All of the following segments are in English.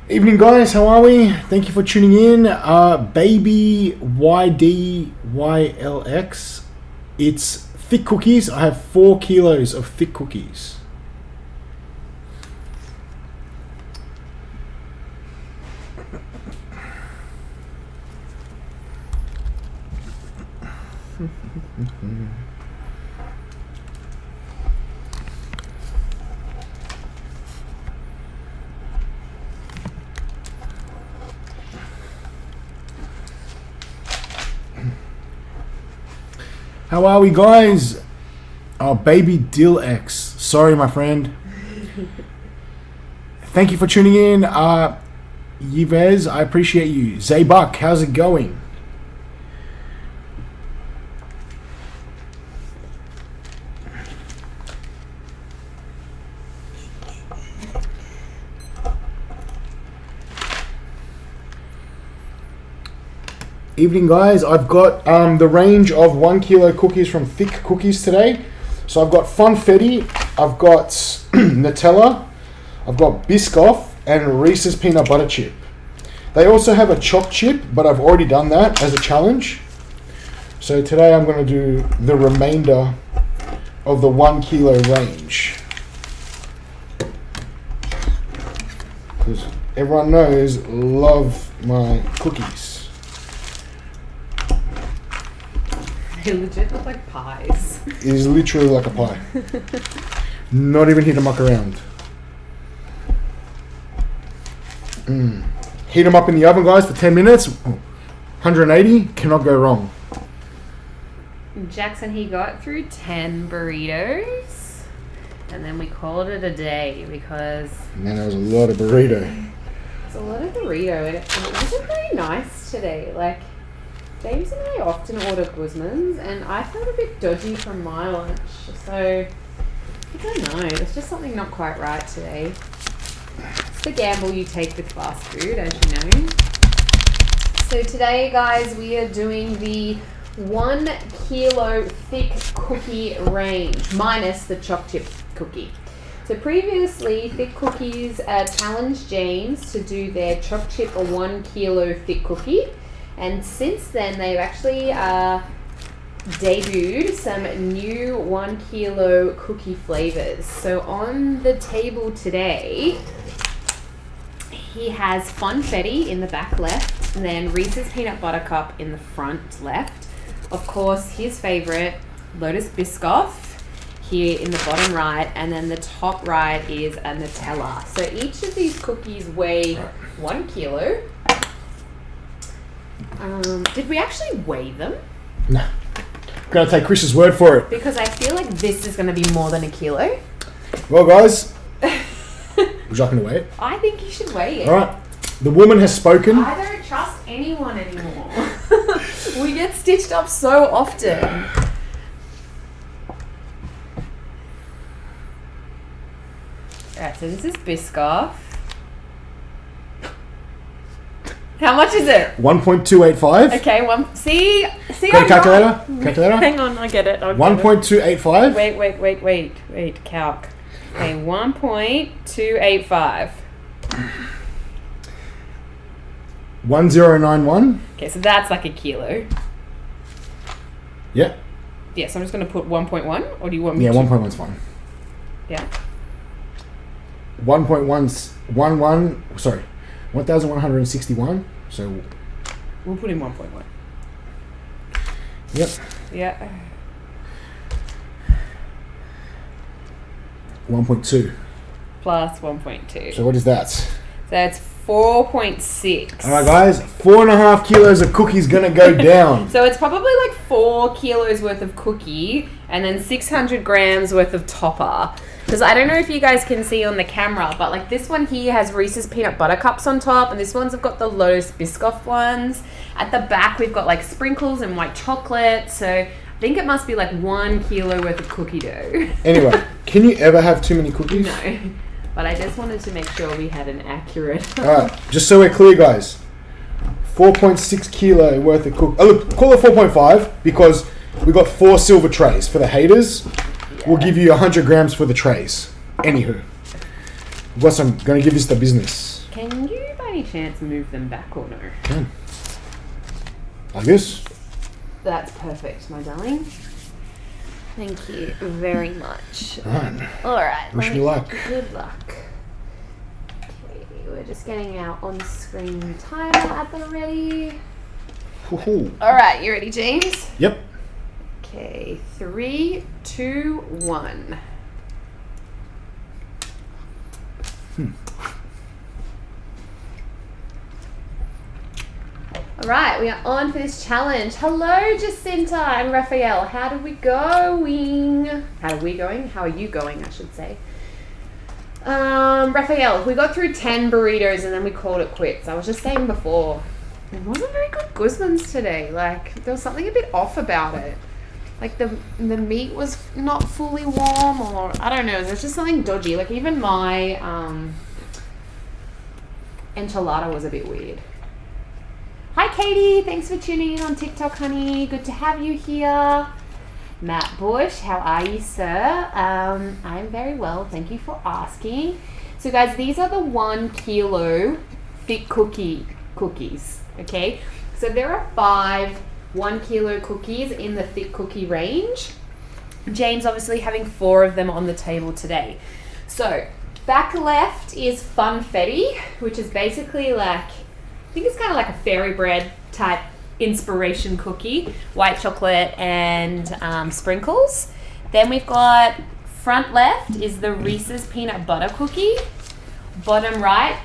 Evening, guys. How are we? Thank you for tuning in. Baby YDYLX. It's thick cookies. I have 4 kilos of thick cookies. How are we, guys? Baby Dill X. Sorry, my friend. Thank you for tuning in. Yves, I appreciate you. Zaybuck, how's it going? Evening, guys. I've got the range of 1 kilo cookies from Thicc Cookies today. So I've got FUNETTI, I've got NUTELLA, I've got BISCOFF, and REECES peanut butter chip. They also have a choc chip, but I've already done that as a challenge. So today I'm going to do the remainder of the 1 kilo range. Because everyone knows, love my cookies. They legit look like pies. It is literally like a pie. Not even here to muck around. Heat them up in the oven, guys, for 10 minutes. 180, cannot go wrong. Jackson, he got through 10 burritos. And then we called it a day because... Man, that was a lot of burrito. It's a lot of burrito. And it wasn't very nice today. Like... James and I often order Guzman's, and I felt a bit dodgy from my lunch, so I don't know, there's just something not quite right today. It's the gamble you take with fast food, as you know. So today, guys, we are doing the 1 kilo thick cookie range, minus the choc chip cookie. So previously, Thicc Cookies challenged James to do their choc chip 1 kilo thick cookie. And since then, they've actually debuted some new 1 kilo cookie flavors. So on the table today, he has FUNETTI in the back left, and then Reese's Peanut Butter Cup in the front left. Of course, his favorite, Lotus Biscoff, here in the bottom right, and then the top right is a NUTELLA. So each of these cookies weigh 1 kilo. Did we actually weigh them? No. I'm going to take Chris's word for it. Because I feel like this is going to be more than 1 kilo. Well, guys, would you like me to weigh it? I think you should weigh it. All right. The woman has spoken. I don't trust anyone anymore. We get stitched up so often. Alright, so this is Biscoff. How much is it? 1.285. Okay, see, Got a calculator? Calculator? Hang on, I get it. 1.285. Wait, calc. Okay, 1.285. 1091. Okay, so that's like 1 kilo. Yeah. Yeah, so I'm just going to put 1.1, or do you want me Yeah, to? 1.1's fine. Yeah. 1,161. So We'll put in 1.1. Yep. Yeah. 1.2. Plus 1.2. So what is that? So it's 4.6. All right, guys. 4.5 kilos of cookies gonna go down. So it's probably like 4 kilos worth of cookie and then 600 grams worth of topper. Because I don't know if you guys can see on the camera, but like this one here has Reese's Peanut Butter Cups on top, and this one's have got the Lotus Biscoff ones. At the back, we've got like sprinkles and white chocolate. So I think it must be like 1 kilo worth of cookie dough. Anyway, can you ever have too many cookies? No, but I just wanted to make sure we had an accurate. All right, just so we're clear, guys. 4.6 kilo worth of cookies. Oh, look, call it 4.5 because we got 4 silver trays for the haters. Yeah. We'll give you 100 grams for the trays. Anywho, I'm gonna give this the business. Can you, any chance move them back or no? Can. Like this. That's perfect, my darling. Thank you very much. Right. Alright. Wish me luck. Good luck. Okay, we're just getting our on-screen timer at the ready. Alright, you ready, James? Yep. Okay, 3, 2, 1. Alright, we are on for this challenge. Hello, Jacinta and Raphael. How are we going? How are you going, I should say. Raphael, we got through 10 burritos and then we called it quits. I was just saying before, it wasn't very good Guzman's today. Like, there was something a bit off about it. Like, the meat was not fully warm, or I don't know, there's just something dodgy. Like, even my enchilada was a bit weird. Hi Katie, thanks for tuning in on TikTok, honey. Good to have you here. Matt Bush, how are you, sir? I'm very well, thank you for asking. So guys, these are the 1 kilo thick cookies, okay? So there are 5 1 kilo cookies in the thick cookie range. James obviously having 4 of them on the table today. So back left is Funfetti, which is basically like, I think it's kind of like a fairy bread type inspiration cookie, white chocolate and sprinkles. Then we've got front left is the Reese's peanut butter cookie. Bottom right,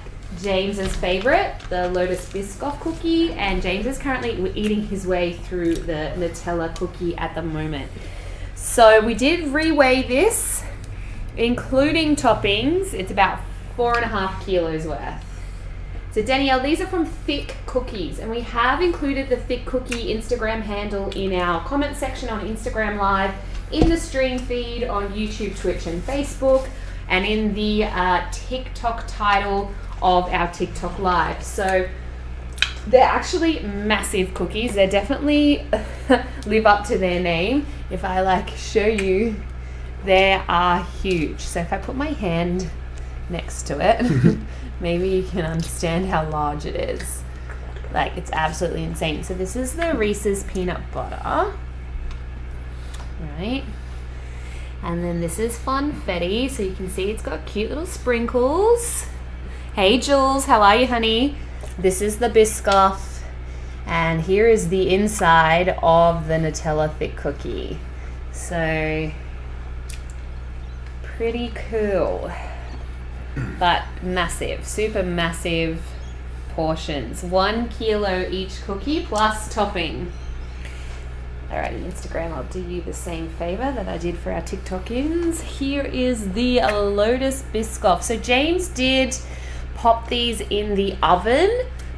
James's favorite, the Lotus Biscoff cookie, and James is currently eating his way through the Nutella cookie at the moment. So we did reweigh this, including toppings. It's about 4.5 kilos worth. So Danielle, these are from Thicc Cookies, and we have included the Thicc Cookie Instagram handle in our comment section on Instagram Live, in the stream feed on YouTube, Twitch, and Facebook, and in the TikTok title of our TikTok Live. So they're actually massive cookies. They definitely live up to their name. If I like show you, they are huge. So if I put my hand next to it, maybe you can understand how large it is. Like, it's absolutely insane. So this is the Reese's peanut butter, right? And then this is Funfetti. So you can see it's got cute little sprinkles. Hey Jules, how are you, honey? This is the Biscoff. And here is the inside of the Nutella thick cookie. So pretty cool. But massive, super massive portions. 1 kilo each cookie plus topping. Alrighty, Instagram, I'll do you the same favor that I did for our TikTok-ins. Here is the Lotus Biscoff. So James did pop these in the oven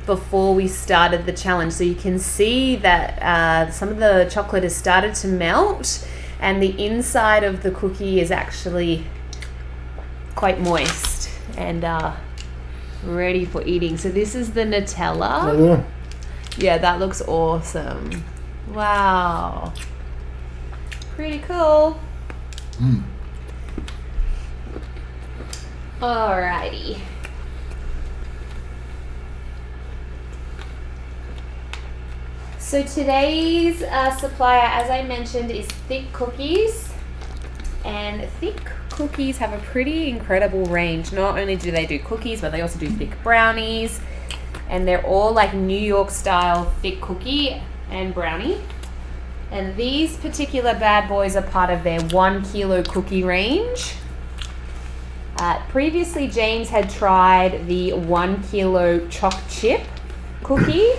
before we started the challenge. So you can see that some of the chocolate has started to melt, and the inside of the cookie is actually quite moist and ready for eating. So this is the Nutella. Oh, yeah. Yeah, that looks awesome. Wow. Pretty cool. Alrighty. So today's supplier, as I mentioned, is Thicc Cookies. And Thicc Cookies have a pretty incredible range. Not only do they do cookies, but they also do thick brownies. And they're all like New York style thick cookie and brownie. And these particular bad boys are part of their 1 kilo cookie range. Previously, James had tried the 1 kilo choc chip cookie.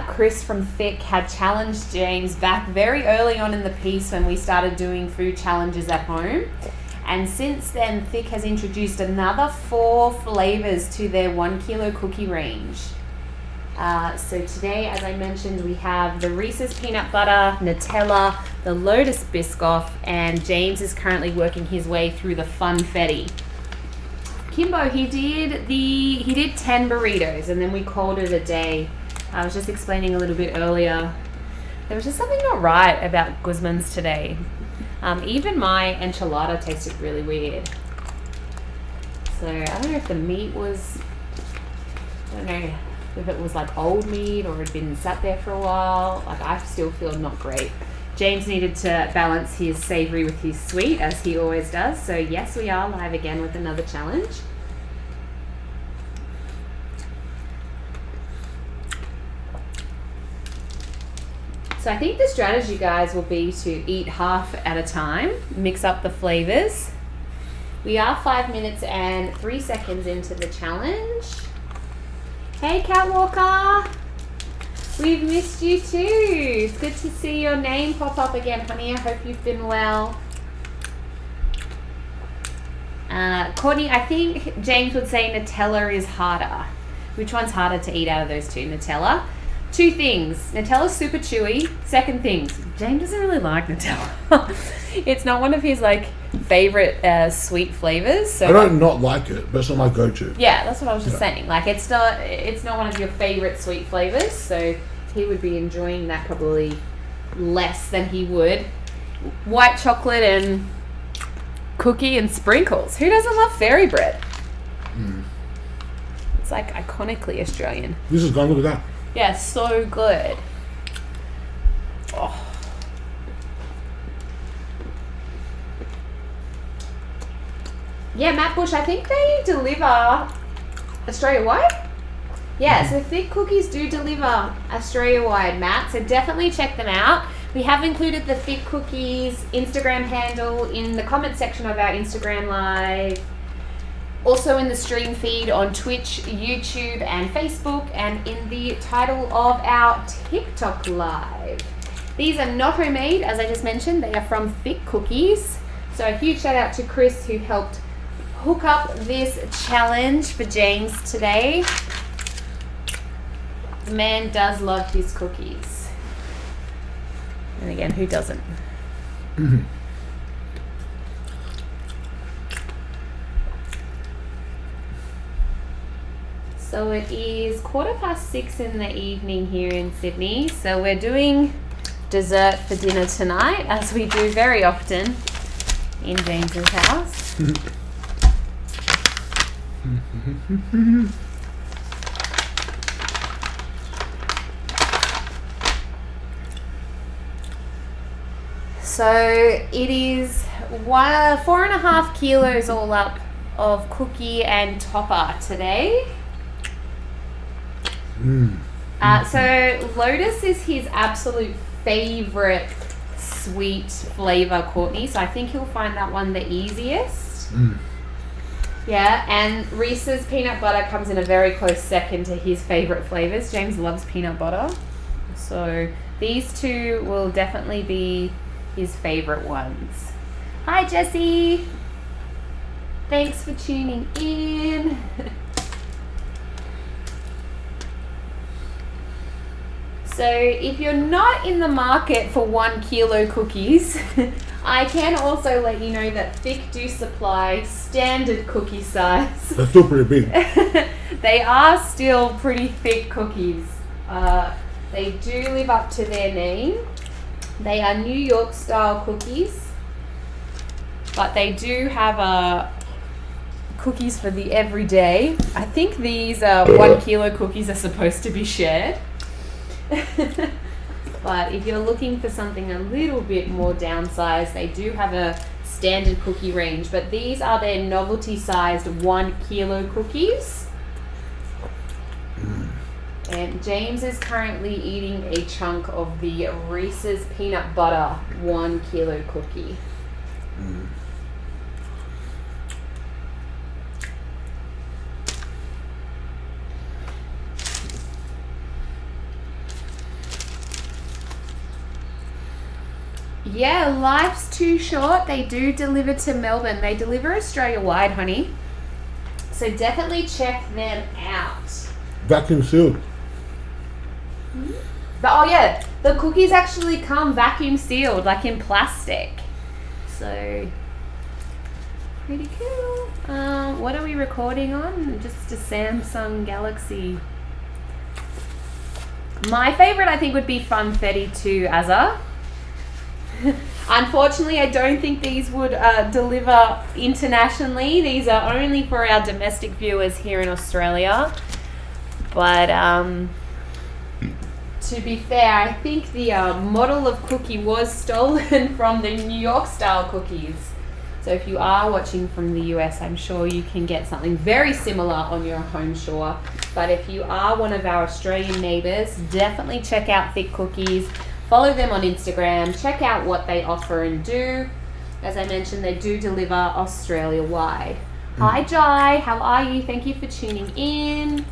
Chris from Thicc had challenged James back very early on in the piece when we started doing food challenges at home. And since then, Thicc has introduced another 4 flavors to their 1 kilo cookie range. So today, as I mentioned, we have the Reese's peanut butter, Nutella, the Lotus Biscoff, and James is currently working his way through the Funfetti. Kimbo, he did 10 burritos, and then we called it a day. I was just explaining a little bit earlier. There was just something not right about Guzman's today. Even my enchilada tasted really weird. So I don't know if the meat was I don't know if it was like old meat or had been sat there for a while. Like, I still feel not great. James needed to balance his savoury with his sweet, as he always does. So yes, we are live again with another challenge. So I think the strategy, guys, will be to eat half at a time, mix up the flavours. We are 5 minutes and 3 seconds into the challenge. Hey, Catwalker! We've missed you too. It's good to see your name pop up again, honey. I hope you've been well. Courtney, I think James would say Nutella is harder. Which one's harder to eat out of those two? Nutella? Two things. Nutella's super chewy. Second things, James doesn't really like Nutella. It's not one of his like favorite sweet flavors. So I don't not like it, but it's not my go-to. Yeah, that's what I was just saying. Like, it's not one of your favorite sweet flavors, so he would be enjoying that probably less than he would white chocolate and cookie and sprinkles. Who doesn't love fairy bread? It's like iconically Australian. This is gone. Look at that. Yeah, so good. Oh. Yeah, Matt Bush, I think they deliver Australia-wide. Yeah, so Thicc cookies do deliver Australia-wide, Matt. So definitely check them out. We have included the Thicc cookies Instagram handle in the comment section of our Instagram live. Also in the stream feed on Twitch, YouTube, and Facebook, and in the title of our TikTok live. These are not homemade, as I just mentioned. They are from Thicc Cookies. So a huge shout out to Chris, who helped hook up this challenge for James today. The man does love his cookies. And again, who doesn't? Mm-hmm. So it is 6:15 in the evening here in Sydney. So we're doing dessert for dinner tonight, as we do very often in James's house. So it is 4.5 kilos all up of cookie and topper today. So Lotus is his absolute favorite sweet flavor, Courtney. So I think he'll find that one the easiest. Yeah, and Reese's peanut butter comes in a very close second to his favorite flavors. James loves peanut butter. So these two will definitely be his favorite ones. Hi, Jessie. Thanks for tuning in. So if you're not in the market for 1 kilo cookies, I can also let you know that Thicc do supply standard cookie size. They're still pretty big. They are still pretty thick cookies. They do live up to their name. They are New York style cookies, but they do have cookies for the everyday. I think these 1 kilo cookies are supposed to be shared. But if you're looking for something a little bit more downsized, they do have a standard cookie range, but these are their novelty sized 1 kilo cookies. And James is currently eating a chunk of the Reese's peanut butter 1 kilo cookie. Yeah, life's too short. They do deliver to Melbourne. They deliver Australia-wide, honey. So definitely check them out. Vacuum sealed. Oh yeah, the cookies actually come vacuum sealed, like in plastic. So pretty cool. What are we recording on? Just a Samsung Galaxy. My favorite, I think, would be FUNETTI 2 Azza. Unfortunately, I don't think these would deliver internationally. These are only for our domestic viewers here in Australia. But to be fair, I think the model of cookie was stolen from the New York style cookies. So if you are watching from the US, I'm sure you can get something very similar on your home shore. But if you are one of our Australian neighbours, definitely check out Thicc Cookies. Follow them on Instagram. Check out what they offer and do. As I mentioned, they do deliver Australia-wide. Hi, Jai. How are you? Thank you for tuning in.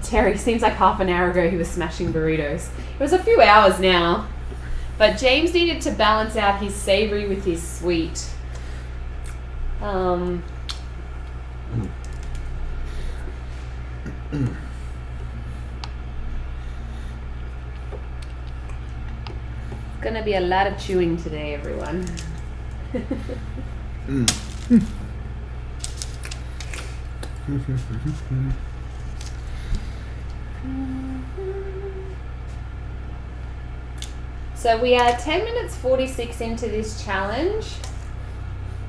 Terry, seems like half an hour ago he was smashing burritos. It was a few hours now. But James needed to balance out his savoury with his sweet. Gonna be a lot of chewing today, everyone. So we are 10 minutes 46 into this challenge.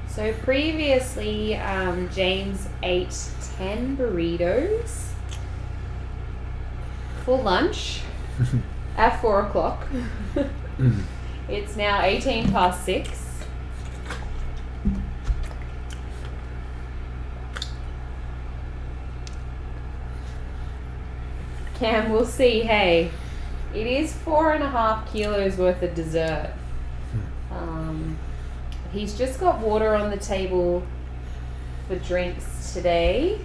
So previously, James ate 10 burritos for lunch at 4 o'clock. It's now 18 past 6. Cam, we'll see. Hey, it is 4.5 kilos worth of dessert. He's just got water on the table for drinks today,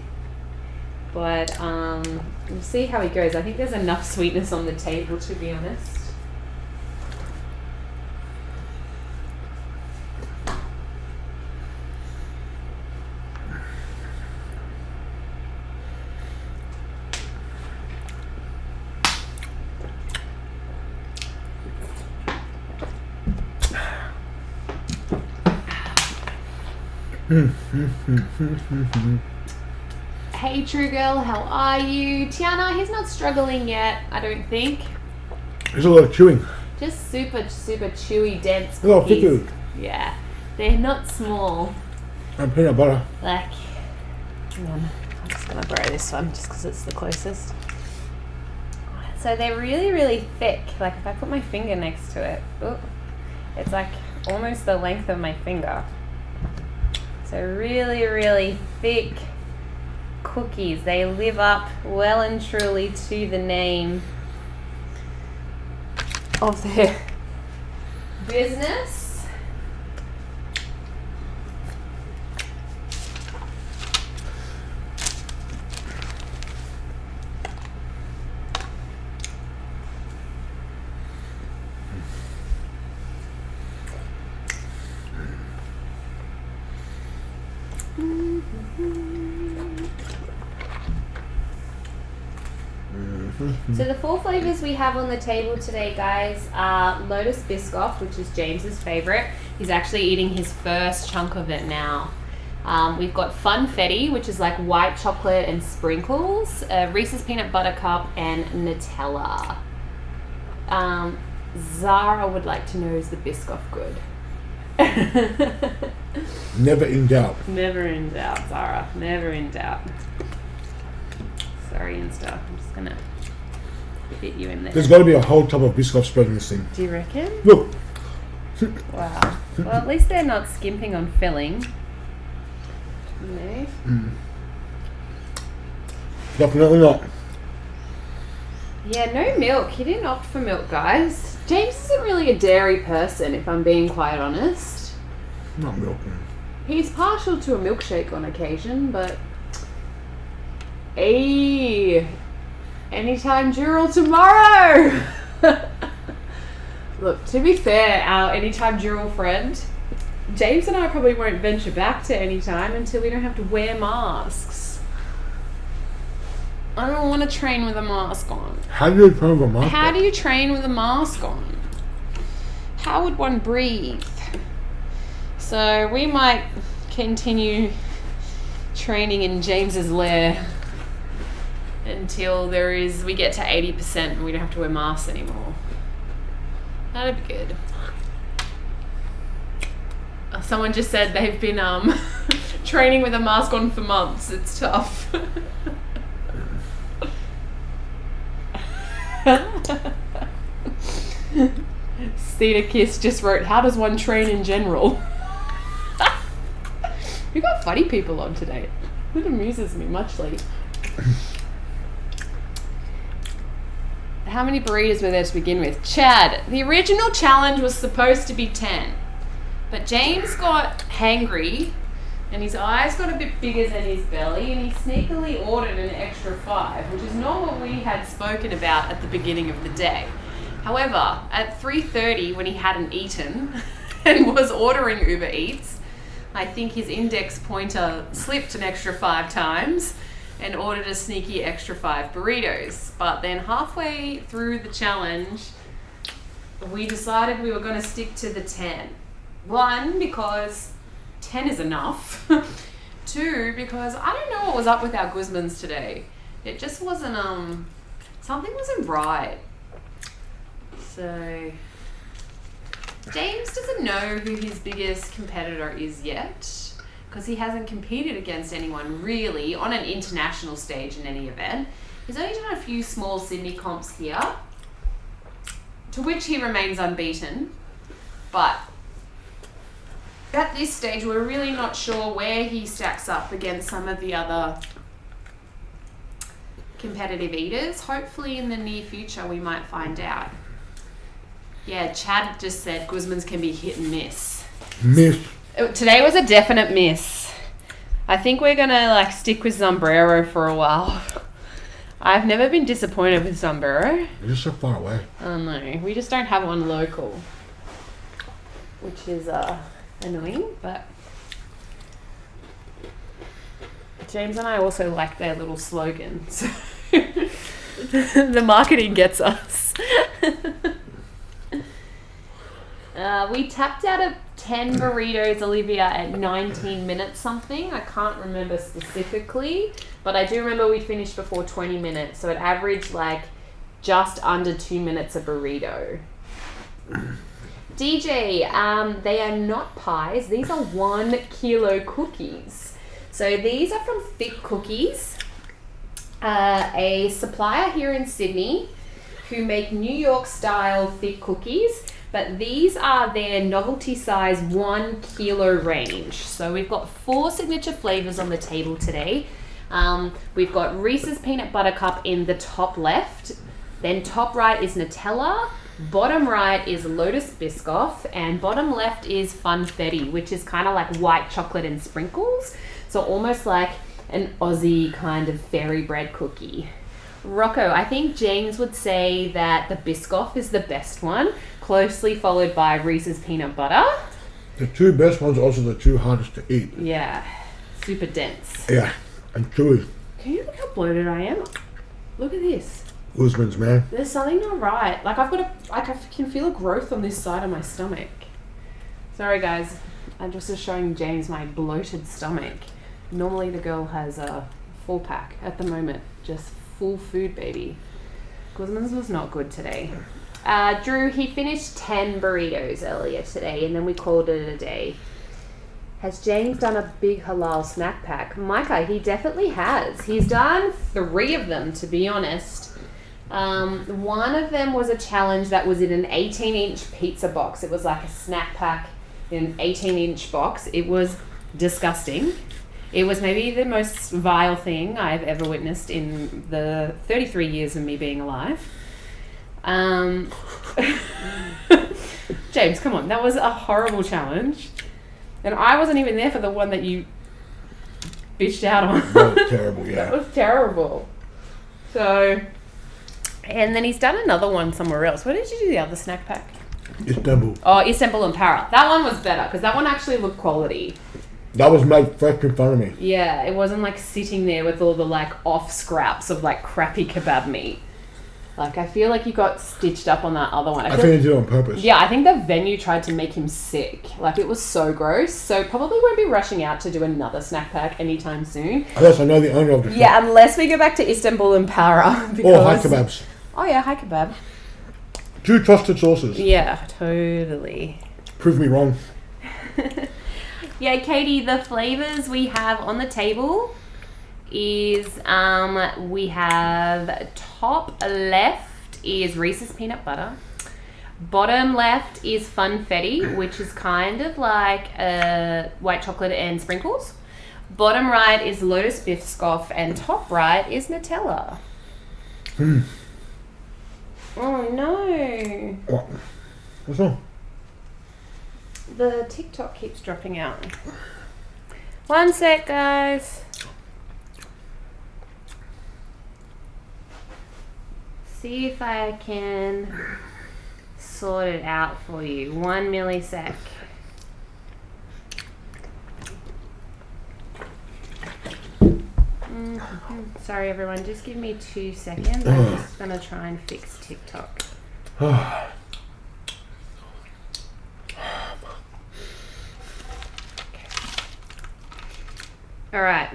but we'll see how he goes. I think there's enough sweetness on the table, to be honest. Hey True Girl, how are you? Tiana, he's not struggling yet, I don't think. There's a lot of chewing. Just super chewy, dense A lot of cookies. thick. Yeah, they're not small. And peanut butter. Like, hang on, I'm just gonna borrow this one just because it's the closest. So they're really thick. Like if I put my finger next to it, it's like almost the length of my finger. So really thick cookies. They live up well and truly to the name of their business. So the 4 flavors we have on the table today, guys, are Lotus Biscoff, which is James's favorite. He's actually eating his first chunk of it now. We've got Funfetti, which is like white chocolate and sprinkles, Reese's Peanut Butter Cup, and Nutella. Zara would like to know, is the Biscoff good? Never in doubt. Never in doubt, Zara. Never in doubt. Sorry, Insta. I'm just gonna fit you in there. There's got to be a whole tub of Biscoff spread in this thing. Do you reckon? Look. Wow. Well, at least they're not skimping on filling. No. Definitely not. Yeah, no milk. He didn't opt for milk, guys. James isn't really a dairy person, if I'm being quite honest. Not milk. He's partial to a milkshake on occasion, but... Hey! Anytime Dural tomorrow! Look, to be fair, our Anytime Dural friend, James and I probably won't venture back to Anytime until we don't have to wear masks. I don't want to train with a mask on. How do you train with a mask on? How do you train with a mask on? How would one breathe? So we might continue training in James's lair until we get to 80% and we don't have to wear masks anymore. That'd be good. Someone just said they've been training with a mask on for months. It's tough. Cedar Kiss just wrote, how does one train in general? You got funny people on today. It amuses me muchly. How many burritos were there to begin with? Chad, the original challenge was supposed to be 10. But James got hangry and his eyes got a bit bigger than his belly and he sneakily ordered an extra 5, which is not what we had spoken about at the beginning of the day. However, at 3:30 when he hadn't eaten and was ordering Uber Eats, I think his index pointer slipped an extra 5 times and ordered a sneaky extra 5 burritos. But then halfway through the challenge, we decided we were going to stick to the 10. 1, because 10 is enough. 2, because I don't know what was up with our Guzmans today. It just wasn't, something wasn't right. So, James doesn't know who his biggest competitor is yet, because he hasn't competed against anyone really on an international stage in any event. He's only done a few small Sydney comps here, to which he remains unbeaten. But at this stage, we're really not sure where he stacks up against some of the other competitive eaters. Hopefully in the near future, we might find out. Yeah, Chad just said Guzman's can be hit and miss. Miss. Today was a definite miss. I think we're going to stick with Sombrero for a while. I've never been disappointed with Sombrero. You're just so far away. Oh no, we just don't have one local. Which is annoying, but James and I also like their little slogan. So the marketing gets us. We tapped out of 10 burritos, Olivia, at 19 minutes something. I can't remember specifically, but I do remember we finished before 20 minutes. So it averaged just under 2 minutes a burrito. DJ, they are not pies. These are 1 kilo cookies. So these are from Thicc Cookies, a supplier here in Sydney who make New York style Thicc cookies. But these are their novelty size 1 kilo range. So we've got 4 signature flavors on the table today. We've got Reese's Peanut Butter Cup in the top left. Then top right is Nutella. Bottom right is Lotus Biscoff. And bottom left is Funfetti, which is kind of like white chocolate and sprinkles. So almost like an Aussie kind of fairy bread cookie. Rocco, I think James would say that the Biscoff is the best one, closely followed by Reese's Peanut Butter. The 2 best ones are also the 2 hardest to eat. Yeah, super dense. Yeah, and chewy. Can you look how bloated I am? Look at this. Guzman's, man. There's something not right. I can feel a growth on this side of my stomach. Sorry guys, I'm just showing James my bloated stomach. Normally the girl has a full pack. At the moment, just full food, baby. Guzman's was not good today. Drew, he finished 10 burritos earlier today, and then we called it a day. Has James done a big halal snack pack? Micah, he definitely has. He's done 3 of them, to be honest. One of them was a challenge that was in an 18-inch pizza box. It was like a snack pack in an 18-inch box. It was disgusting. It was maybe the most vile thing I've ever witnessed in the 33 years of me being alive. James, come on. That was a horrible challenge. And I wasn't even there for the one that you bitched out on. That was terrible, yeah. That was terrible. So, and then he's done another one somewhere else. Where did you do the other snack pack? Istanbul. Oh, Istanbul and Para. That one was better because that one actually looked quality. That was made fresh in front of me. Yeah, it wasn't sitting there with all the off scraps of crappy kebab meat. I feel like you got stitched up on that other one. I think they did it on purpose. Yeah, I think the venue tried to make him sick. It was so gross. So probably won't be rushing out to do another snack pack anytime soon. Unless I know the owner of the shop. Yeah, unless we go back to Istanbul and Para. Or high kebabs. Oh yeah, high kebab. 2 trusted sources. Yeah, totally. Prove me wrong. Yeah, Katie, the flavors we have on the table is we have top left is Reese's peanut butter. Bottom left is Funfetti, which is kind of like white chocolate and sprinkles. Bottom right is Lotus Biscoff, and top right is Nutella. Oh no! What? What's wrong? The TikTok keeps dropping out. One sec, guys. See if I can sort it out for you. 1 millisec. Sorry everyone, just give me 2 seconds. I'm just gonna try and fix TikTok. Alright.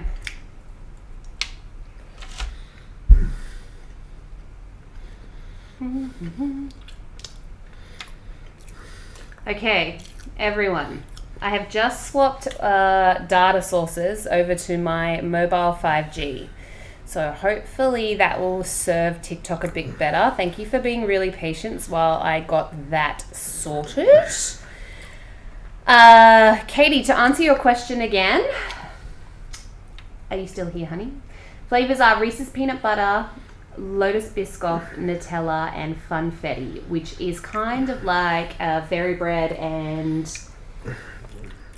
Okay, everyone. I have just swapped data sources over to my mobile 5G. So hopefully that will serve TikTok a bit better. Thank you for being really patient while I got that sorted. Katie, to answer your question again, are you still here, honey? Flavors are Reese's peanut butter, Lotus Biscoff, Nutella, and Funfetti, which is kind of like fairy bread and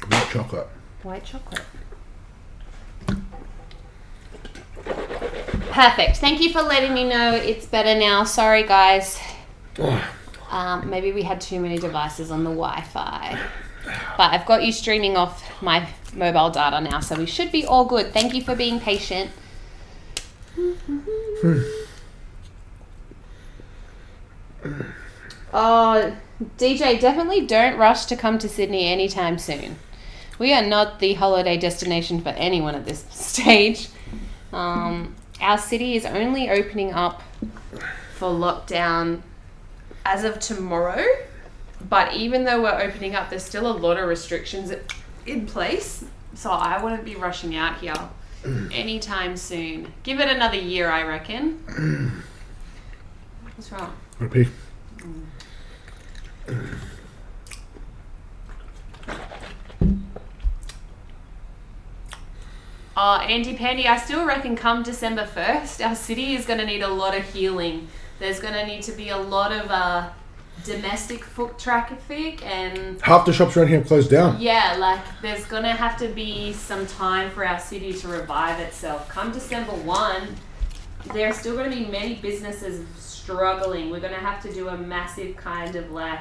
White chocolate. White chocolate. Perfect. Thank you for letting me know it's better now. Sorry, guys. Maybe we had too many devices on the Wi-Fi. But I've got you streaming off my mobile data now, so we should be all good. Thank you for being patient. Oh, DJ, definitely don't rush to come to Sydney anytime soon. We are not the holiday destination for anyone at this stage. Our city is only opening up for lockdown as of tomorrow. But even though we're opening up, there's still a lot of restrictions in place. So I wouldn't be rushing out here anytime soon. Give it another year, I reckon. What's wrong? Repeat. Andy Pandy, I still reckon come December 1st, our city is going to need a lot of healing. There's going to need to be a lot of domestic foot traffic, and half the shops around here have closed down. Yeah, like there's going to have to be some time for our city to revive itself. Come December 1, there's still going to be many businesses struggling. We're going to have to do a massive kind of like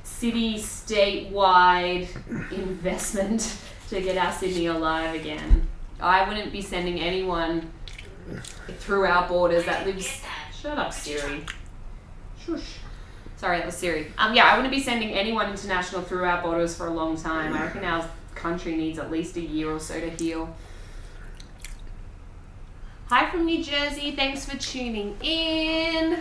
city statewide investment to get our Sydney alive again. I wouldn't be sending anyone through our borders that lives... Shut up, Siri. Shush. Sorry, that was Siri. Yeah, I wouldn't be sending anyone international through our borders for a long time. I reckon our country needs at least a year or so to heal. Hi from New Jersey. Thanks for tuning in.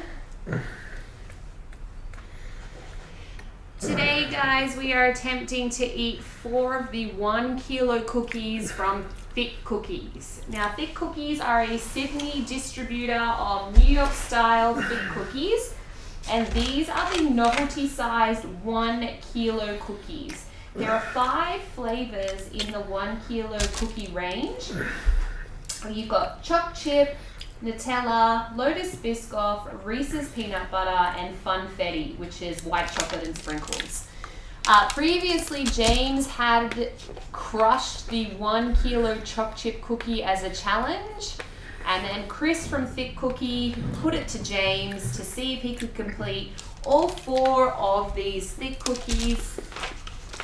Today, guys, we are attempting to eat 4 of the 1 kilo cookies from Thicc Cookies. Now, Thicc Cookies are a Sydney distributor of New York style Thicc cookies, and these are the novelty sized 1 kilo cookies. There are 5 flavors in the 1 kilo cookie range. You've got choc chip, Nutella, Lotus Biscoff, Reese's peanut butter, and Funfetti, which is white chocolate and sprinkles. Previously, James had crushed the 1 kilo choc chip cookie as a challenge, and then Chris from Thicc Cookie put it to James to see if he could complete all 4 of these Thicc cookies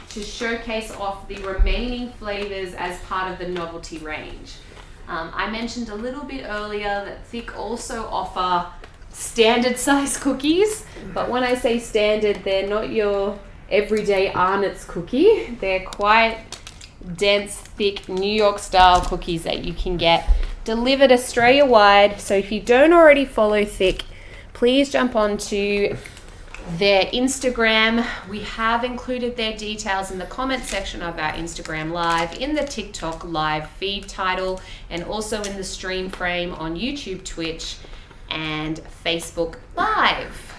to showcase off the remaining flavors as part of the novelty range. I mentioned a little bit earlier that Thicc also offer standard size cookies, but when I say standard, they're not your everyday Arnott's cookie. They're quite dense, thick New York style cookies that you can get delivered Australia wide. So if you don't already follow Thicc, please jump on to their Instagram. We have included their details in the comment section of our Instagram live, in the TikTok live feed title, and also in the stream frame on YouTube, Twitch, and Facebook Live.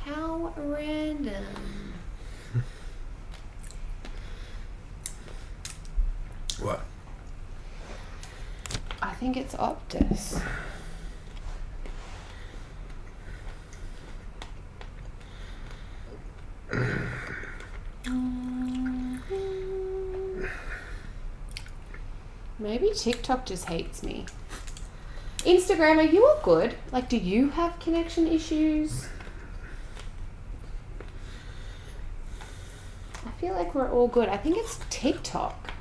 How random. What? I think it's Optus. Maybe TikTok just hates me. Instagram, are you all good? Like, do you have connection issues? I feel like we're all good. I think it's TikTok.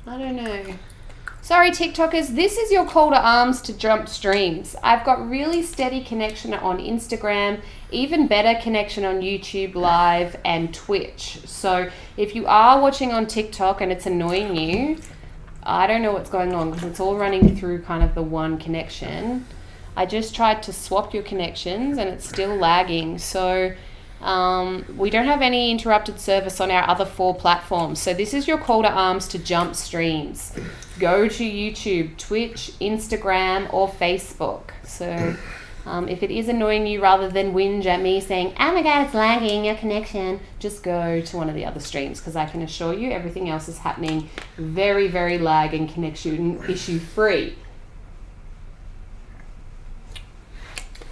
I don't know. Sorry, TikTokers, this is your call to arms to jump streams. I've got really steady connection on Instagram, even better connection on YouTube Live and Twitch. So if you are watching on TikTok and it's annoying you, I don't know what's going on because it's all running through kind of the one connection. I just tried to swap your connections and it's still lagging. So we don't have any interrupted service on our other 4 platforms. So this is your call to arms to jump streams. Go to YouTube, Twitch, Instagram, or Facebook. So if it is annoying you, rather than whinge at me saying, oh my God, it's lagging, your connection, just go to one of the other streams because I can assure you everything else is happening very, very lag and connection issue free.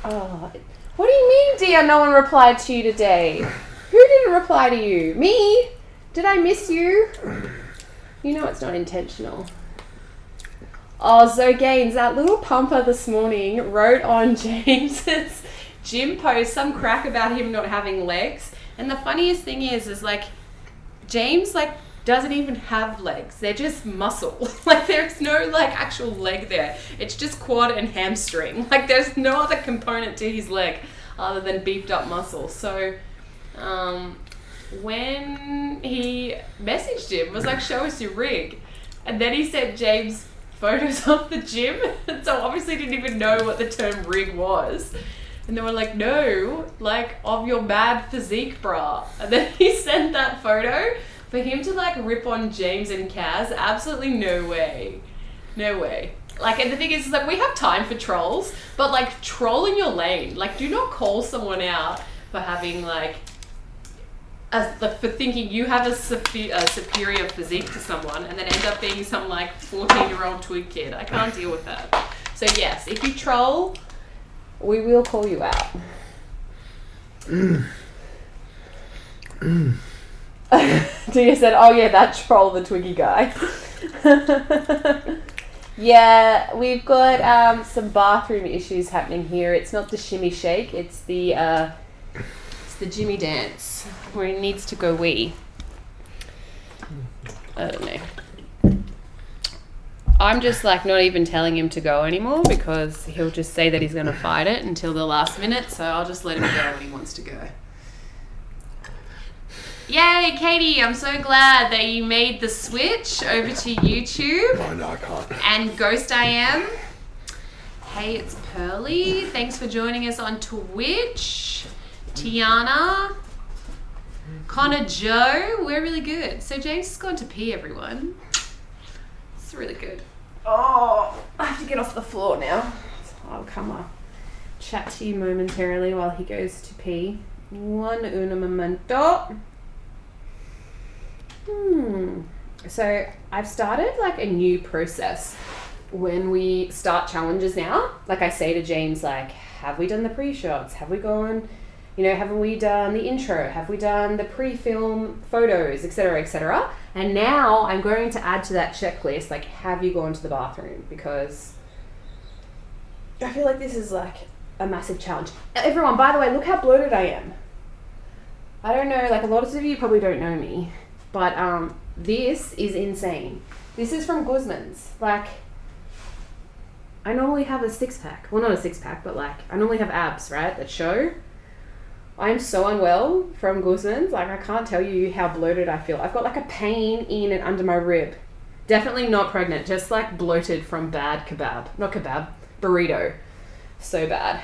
Oh, what do you mean, dear? No one replied to you today. Who didn't reply to you? Me? Did I miss you? You know it's not intentional. Oh, so Gaines, that little pumper this morning wrote on James's gym post some crack about him not having legs. And the funniest thing is like, James, like, doesn't even have legs. They're just muscle. Like, there's no, like, actual leg there. It's just quad and hamstring. Like, there's no other component to his leg other than beefed up muscle. So, when he messaged him, was like, show us your rig. And then he sent James photos of the gym. And so obviously didn't even know what the term rig was. And they were like, no, like, of your mad physique bra. And then he sent that photo. For him to, like, rip on James and Kaz, absolutely no way. No way. Like, and the thing is like, we have time for trolls, but, like, troll in your lane. Like, do not call someone out for having, like, for thinking you have a superior physique to someone and then end up being some, like, 14-year-old twig kid. I can't deal with that. So, yes, if you troll, we will call you out. Dia said, oh yeah, that troll, the Twiggy guy. Yeah, we've got some bathroom issues happening here. It's not the shimmy shake, it's the Jimmy dance where he needs to go wee. I don't know. I'm just like not even telling him to go anymore because he'll just say that he's going to fight it until the last minute, so I'll just let him go when he wants to go. Yay, Katie, I'm so glad that you made the switch over to YouTube. Oh, no, I can't. And Ghost I Am. Hey, it's Pearly. Thanks for joining us on Twitch. Tiana. Connor Joe. We're really good. So James has gone to pee, everyone. It's really good. Oh, I have to get off the floor now. So I'll come chat to you momentarily while he goes to pee. Un momento. So I've started like a new process when we start challenges now. Like I say to James, like, have we done the pre-shots? Have we gone, have we done the intro? Have we done the pre-film photos, etc., etc.? And now I'm going to add to that checklist, like, have you gone to the bathroom? Because I feel like this is like a massive challenge. Everyone, by the way, look how bloated I am. I don't know, like a lot of you probably don't know me. But this is insane. This is from Guzman's. Like, I normally have a 6-pack. Well, not a 6-pack, but like, I normally have abs, right, that show. I'm so unwell from Guzman's. Like, I can't tell you how bloated I feel. I've got like a pain in and under my rib. Definitely not pregnant, just like bloated from bad kebab. Not kebab, burrito. So bad.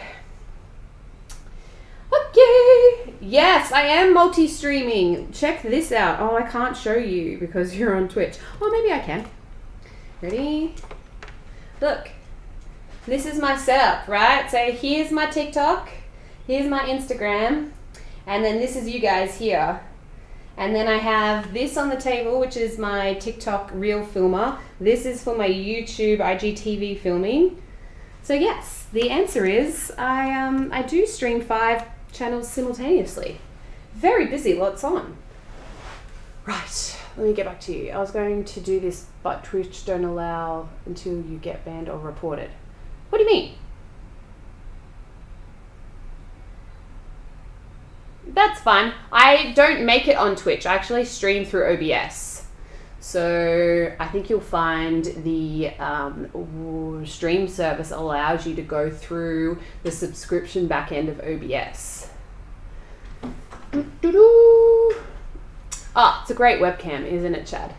Okay. Yes, I am multi-streaming. Check this out. Oh, I can't show you because you're on Twitch. Oh, maybe I can. Ready? Look. This is my setup, right? So here's my TikTok. Here's my Instagram. And then this is you guys here. And then I have this on the table, which is my TikTok reel filmer. This is for my YouTube IGTV filming. So yes, the answer is I do stream 5 channels simultaneously. Very busy, lots on. Right, let me get back to you. I was going to do this, but Twitch don't allow until you get banned or reported. What do you mean? That's fine. I don't make it on Twitch. I actually stream through OBS. So I think you'll find the stream service allows you to go through the subscription back end of OBS. Ah, it's a great webcam, isn't it, Chad?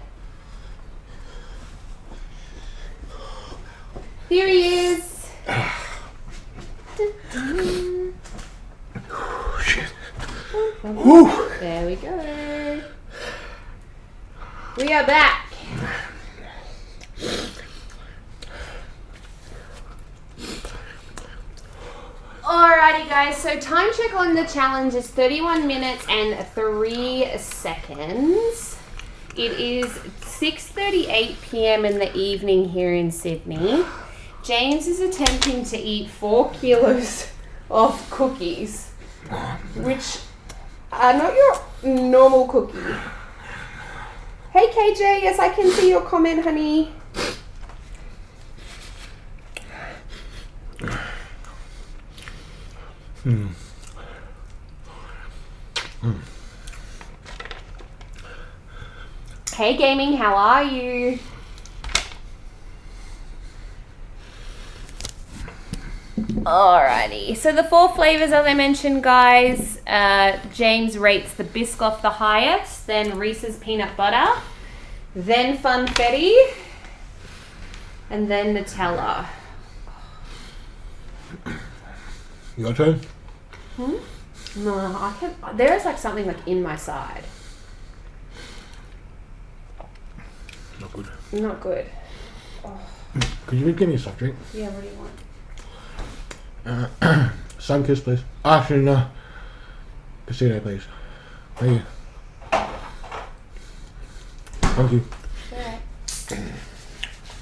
Here he is. Shit. Whew. There we go. We are back. Alrighty guys, so time check on the challenge is 31 minutes and 3 seconds. It is 6:38 p.m. in the evening here in Sydney. James is attempting to eat 4 kilos of cookies, which are not your normal cookie. Hey KJ, yes I can see your comment, honey. Hey gaming, how are you? Alrighty, so the 4 flavors as I mentioned guys, James rates the Biscoff the highest, then Reese's peanut butter, then Funfetti, and then Nutella. Your turn? No, I can't, there's like something like in my side. Not good. Not good. Could you give me a soft drink? Yeah, what do you want? Sunkiss, please. Actually, no. Casino, please. Thank you. Thank you. Alright.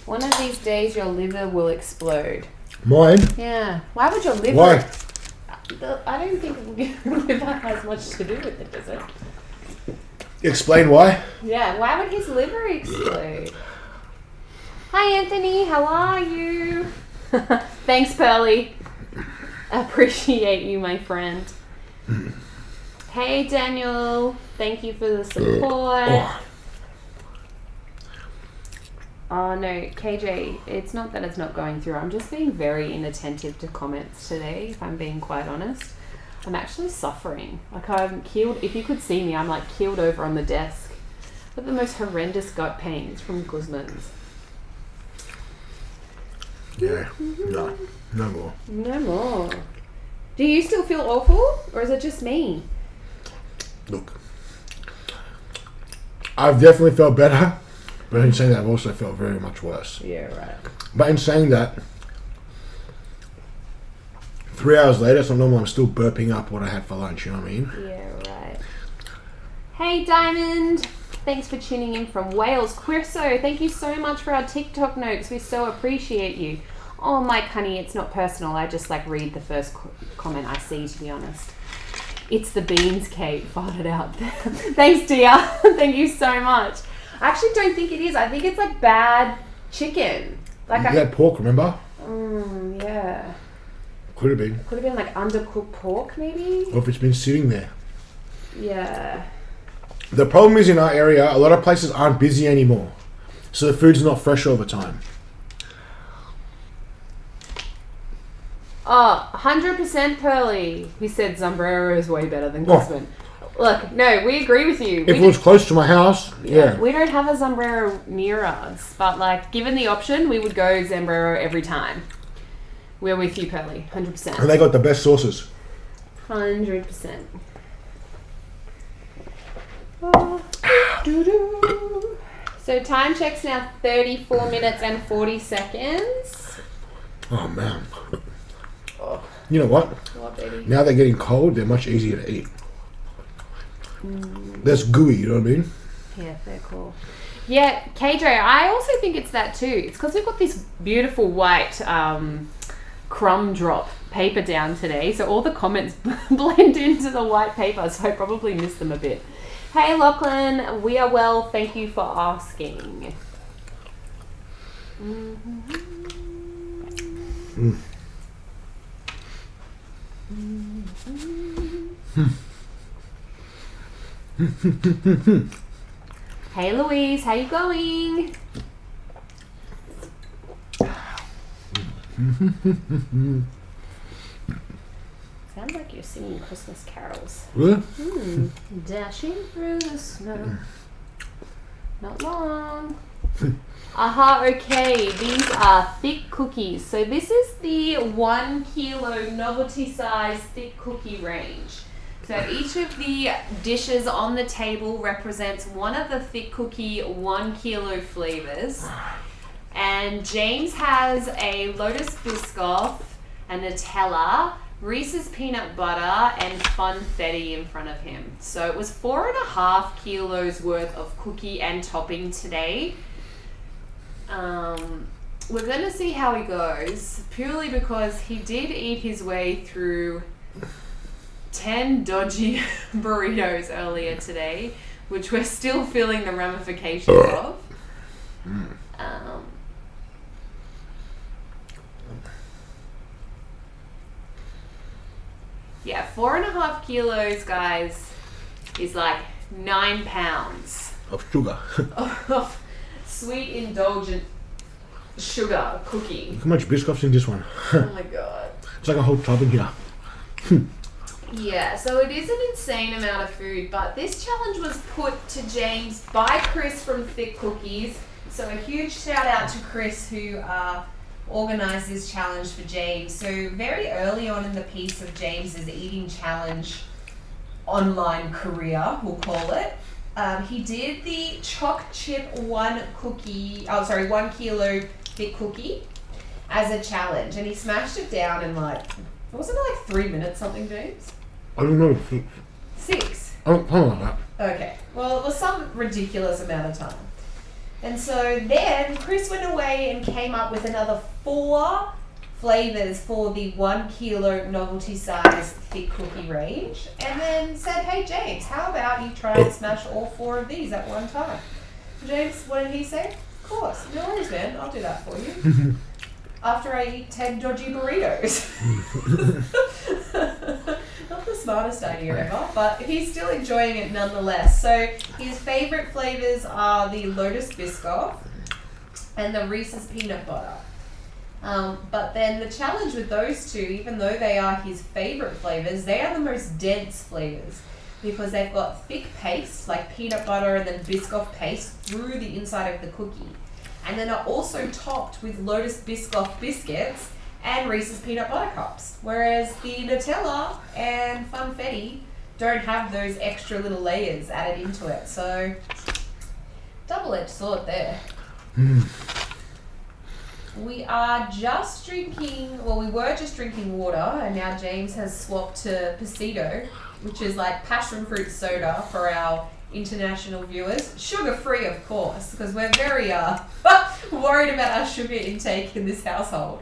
One of these days your liver will explode. Mine? Yeah. Why would your liver... Why? I don't think liver has much to do with it, does it? Explain why. Yeah, why would his liver explode? Hi Anthony, how are you? Thanks Pearly. Appreciate you, my friend. Hey Daniel, thank you for the support. Oh no, KJ, it's not that it's not going through. I'm just being very inattentive to comments today, if I'm being quite honest. I'm actually suffering. Like I'm keeled, if you could see me, I'm like keeled over on the desk. With the most horrendous gut pains from Guzman's. Yeah, no. No more. No more. Do you still feel awful? Or is it just me? Look. I've definitely felt better. But in saying that, I've also felt very much worse. Yeah, right. But in saying that, 3 hours later, it's not normal. I'm still burping up what I had for lunch, you know what I mean? Yeah, right. Hey, Diamond. Thanks for tuning in from Wales. Quirso, thank you so much for our TikTok notes. We so appreciate you. Oh, Mike, honey, it's not personal. I just like read the first comment I see, to be honest. It's the beans, Kate. Farted out. Thanks, dear. Thank you so much. I actually don't think it is. I think it's like bad chicken. Like you had pork, remember? Yeah. Could have been. Could have been like undercooked pork, maybe? Or if it's been sitting there. Yeah. The problem is in our area, a lot of places aren't busy anymore. So the food's not fresh all the time. Oh, 100% Pearly. He said Sombrero is way better than Guzman. Look, no, we agree with you. If it was close to my house, yeah. We don't have a Sombrero near us, but like, given the option, we would go Sombrero every time. We're with you, Pearly. 100%. And they got the best sauces. 100%. So time check's now 34 minutes and 40 seconds. Oh man. Oh, You know what? what, baby? Now they're getting cold, they're much easier to eat. That's gooey, you know what I mean? Yeah, they're cool. Yeah, KJ, I also think it's that too. It's because we've got this beautiful white crumb drop paper down today, so all the comments blend into the white paper, so I probably missed them a bit. Hey Lachlan, we are well, thank you for asking. Hey Louise, how you going? Sounds like you're singing Christmas carols. Really? Dashing through the snow. Not long. Aha, okay. These are thick cookies. So this is the 1 kilo novelty size thick cookie range. So each of the dishes on the table represents one of the thick cookie 1 kilo flavors. And James has a Lotus Biscoff, a Nutella, Reese's peanut butter, and Funfetti in front of him. So it was 4.5 kilos worth of cookie and topping today. We're going to see how he goes, purely because he did eat his way through 10 dodgy burritos earlier today, which we're still feeling the ramifications of. Yeah, 4.5 kilos, guys, is like 9 pounds Of sugar. of sweet, indulgent sugar cookie. How much Biscoff's in this one? Oh my god. It's like a whole tub in here. Yeah, so it is an insane amount of food, but this challenge was put to James by Chris from Thicc Cookies. So a huge shout out to Chris who organised this challenge for James. So very early on in the piece of James's eating challenge online career, we'll call it, he did the choc chip 1 kilo thick cookie as a challenge, and he smashed it down in wasn't it like 3 minutes something, James? I don't know. 6. I don't know like that. Okay, well it was some ridiculous amount of time. And so then Chris went away and came up with another 4 flavors for the 1 kilo novelty size thick cookie range, and then said, hey James, how about you try and smash all 4 of these at one time? James, what did he say? Of course, no worries man, I'll do that for you. After I eat 10 dodgy burritos. Not the smartest idea ever, but he's still enjoying it nonetheless. So his favourite flavours are the Lotus Biscoff and the Reese's peanut butter. But then the challenge with those two, even though they are his favourite flavours, they are the most dense flavours because they've got thick paste, like peanut butter and then Biscoff paste through the inside of the cookie. And then are also topped with Lotus Biscoff biscuits and Reese's peanut butter cups. Whereas the Nutella and Funfetti don't have those extra little layers added into it. So, double-edged sword there. We are just drinking, well, we were just drinking water, and now James has swapped to Pasito, which is like passion fruit soda for our international viewers. Sugar-free, of course, because we're very worried about our sugar intake in this household.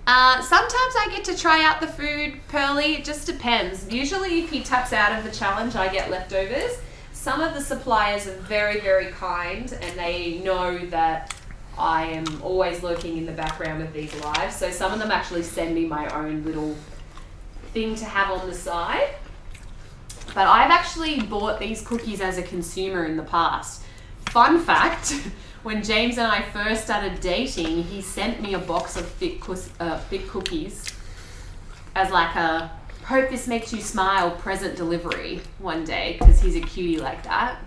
Sometimes I get to try out the food, Pearly. It just depends. Usually if he taps out of the challenge, I get leftovers. Some of the suppliers are very, very kind, and they know that I am always lurking in the background of these lives. So some of them actually send me my own little thing to have on the side. But I've actually bought these cookies as a consumer in the past. Fun fact, when James and I first started dating, he sent me a box of thick cookies as like a hope this makes you smile present delivery one day, because he's a cutie like that.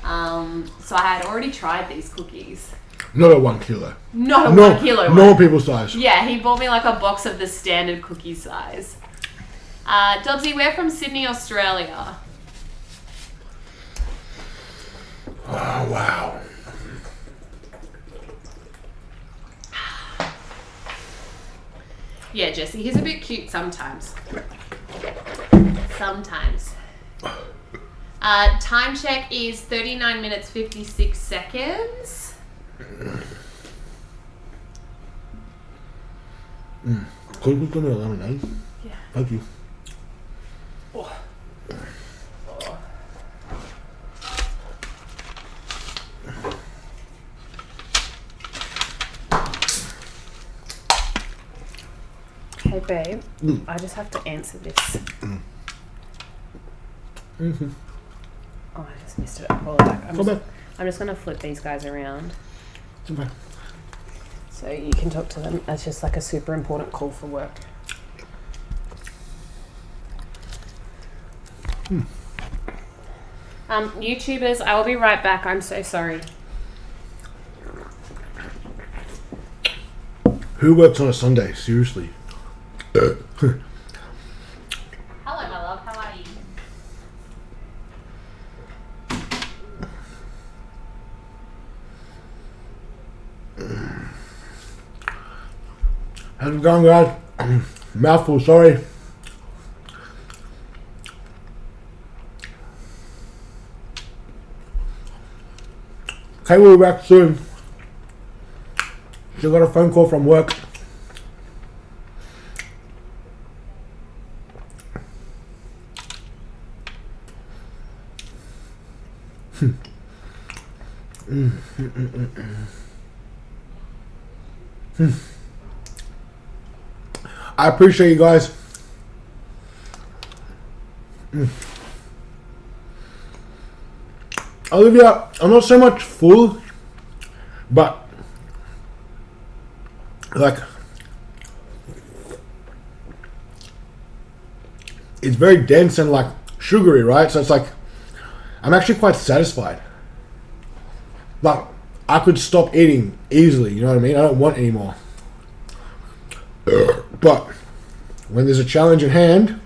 So I had already tried these cookies. Not a 1 kilo. Not a No, 1 kilo one. normal people size. Yeah, he bought me like a box of the standard cookie size. Dobbsy, we're from Sydney, Australia. Oh, wow. Yeah, Jesse, he's a bit cute sometimes. Sometimes. Time check is 39 minutes 56 seconds. Could we go to lemonade? Yeah. Thank you. Oh. Oh. Hey babe, I just have to answer this. Mm-hmm. Oh, I just missed it. Pull it back. Go back. I'm just gonna flip these guys around Okay. so you can talk to them. That's just like a super important call for work. YouTubers, I will be right back. I'm so sorry. Who works on a Sunday? Seriously. Hello, my love. How are you? How's it going, guys? Mouthful, sorry. Okay, we'll be back soon. Still got a phone call from work. I appreciate you guys. Olivia, I'm not so much full, but like it's very dense and like sugary, right? So it's like I'm actually quite satisfied. Like I could stop eating easily, you know what I mean? I don't want any more. But when there's a challenge in hand,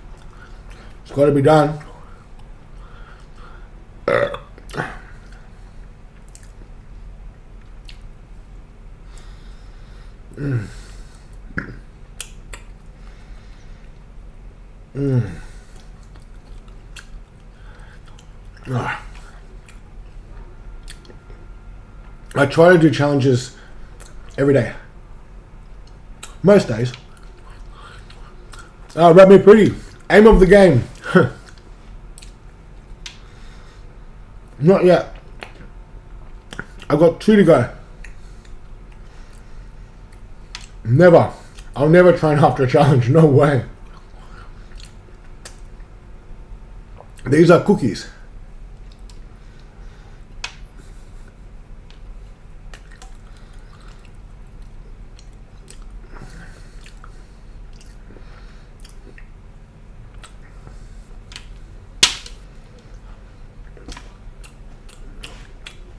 it's got to be done. I try to do challenges every day. Most days. Wrap me pretty. Aim of the game. Not yet. I've got 2 to go. Never. I'll never train after a challenge. No way. These are cookies.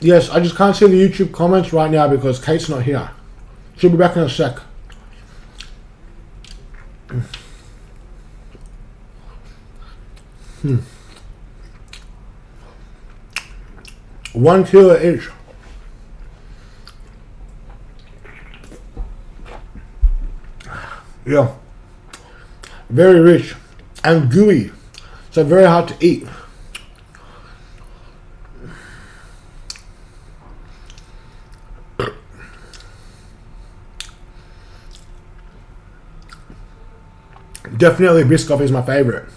Yes, I just can't see the YouTube comments right now because Kate's not here. She'll be back in a sec. $1 kilo each. Yeah. Very rich and gooey. So very hard to eat. Definitely BISCOFF is my favorite.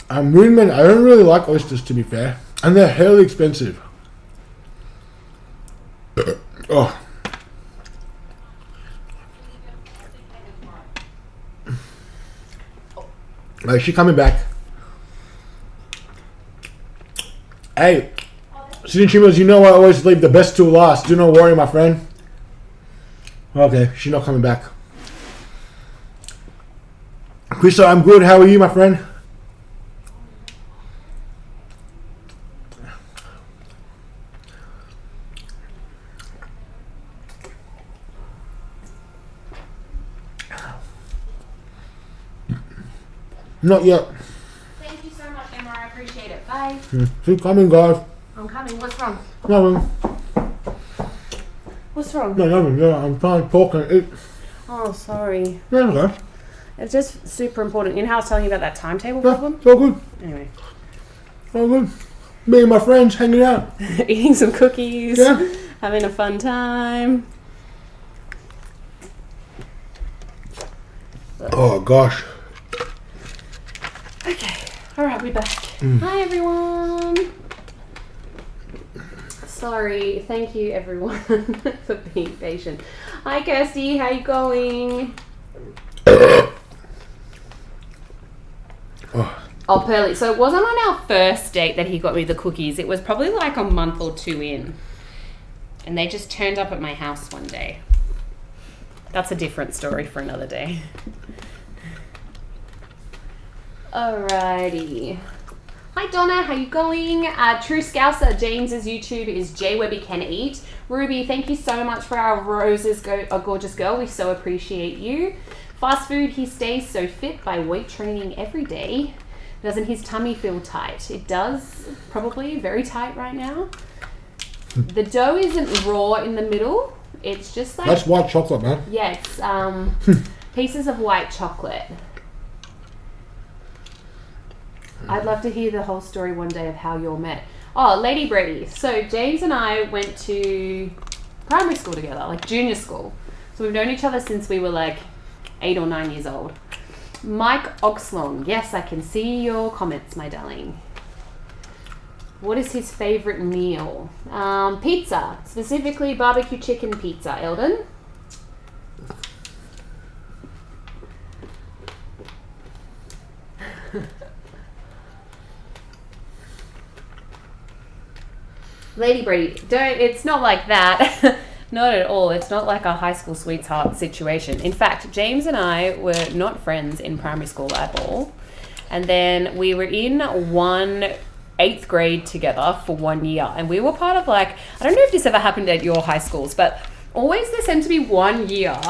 Moonman, I don't really like oysters to be fair. And they're hell expensive. Oh. Is she coming back? Hey, Cinchimas, you know I always leave the best to last. Do not worry, my friend. Okay, she's not coming back. Krista, I'm good. How are you, my friend? Not yet. Thank you so much, Emma. I appreciate it. Bye. Keep coming, guys. I'm coming. What's wrong? Nothing. What's wrong? No, nothing. Yeah, I'm trying to talk and eat. Oh, sorry. Yeah, okay. It's just super important. You know how I was telling you about that timetable Yeah, problem? it's all good. Anyway. All good. Me and my friends hanging out. Eating some cookies. Yeah. Having a fun time. Oh, gosh. Okay. Alright, we're back. Hi, everyone. Sorry. Thank you, everyone, for being patient. Hi, Kirsty. How you going? Oh, Pearly. So it wasn't on our first date that he got me the cookies. It was probably like a month or two in. And they just turned up at my house one day. That's a different story for another day. Alrighty. Hi Donna, how you going? True Scouser, James's YouTube is Jwebby Can Eat. Ruby, thank you so much for our roses, a gorgeous girl. We so appreciate you. Fast food, he stays so fit by weight training every day. Doesn't his tummy feel tight? It does, probably very tight right now. The dough isn't raw in the middle. It's just like... That's white chocolate, man. Yeah, it's pieces of white chocolate. I'd love to hear the whole story one day of how you all met. Oh, Lady Brady. So James and I went to primary school together, like junior school. So we've known each other since we were like 8 or 9 years old. Mike Oxlong. Yes, I can see your comments, my darling. What is his favorite meal? Pizza, specifically barbecue chicken pizza. Eldon? Lady Brady, it's not like that. Not at all. It's not like a high school sweetheart situation. In fact, James and I were not friends in primary school at all. And then we were in 8th grade together for 1 year. And we were part of like, I don't know if this ever happened at your high schools, but always there seemed to be 1 year,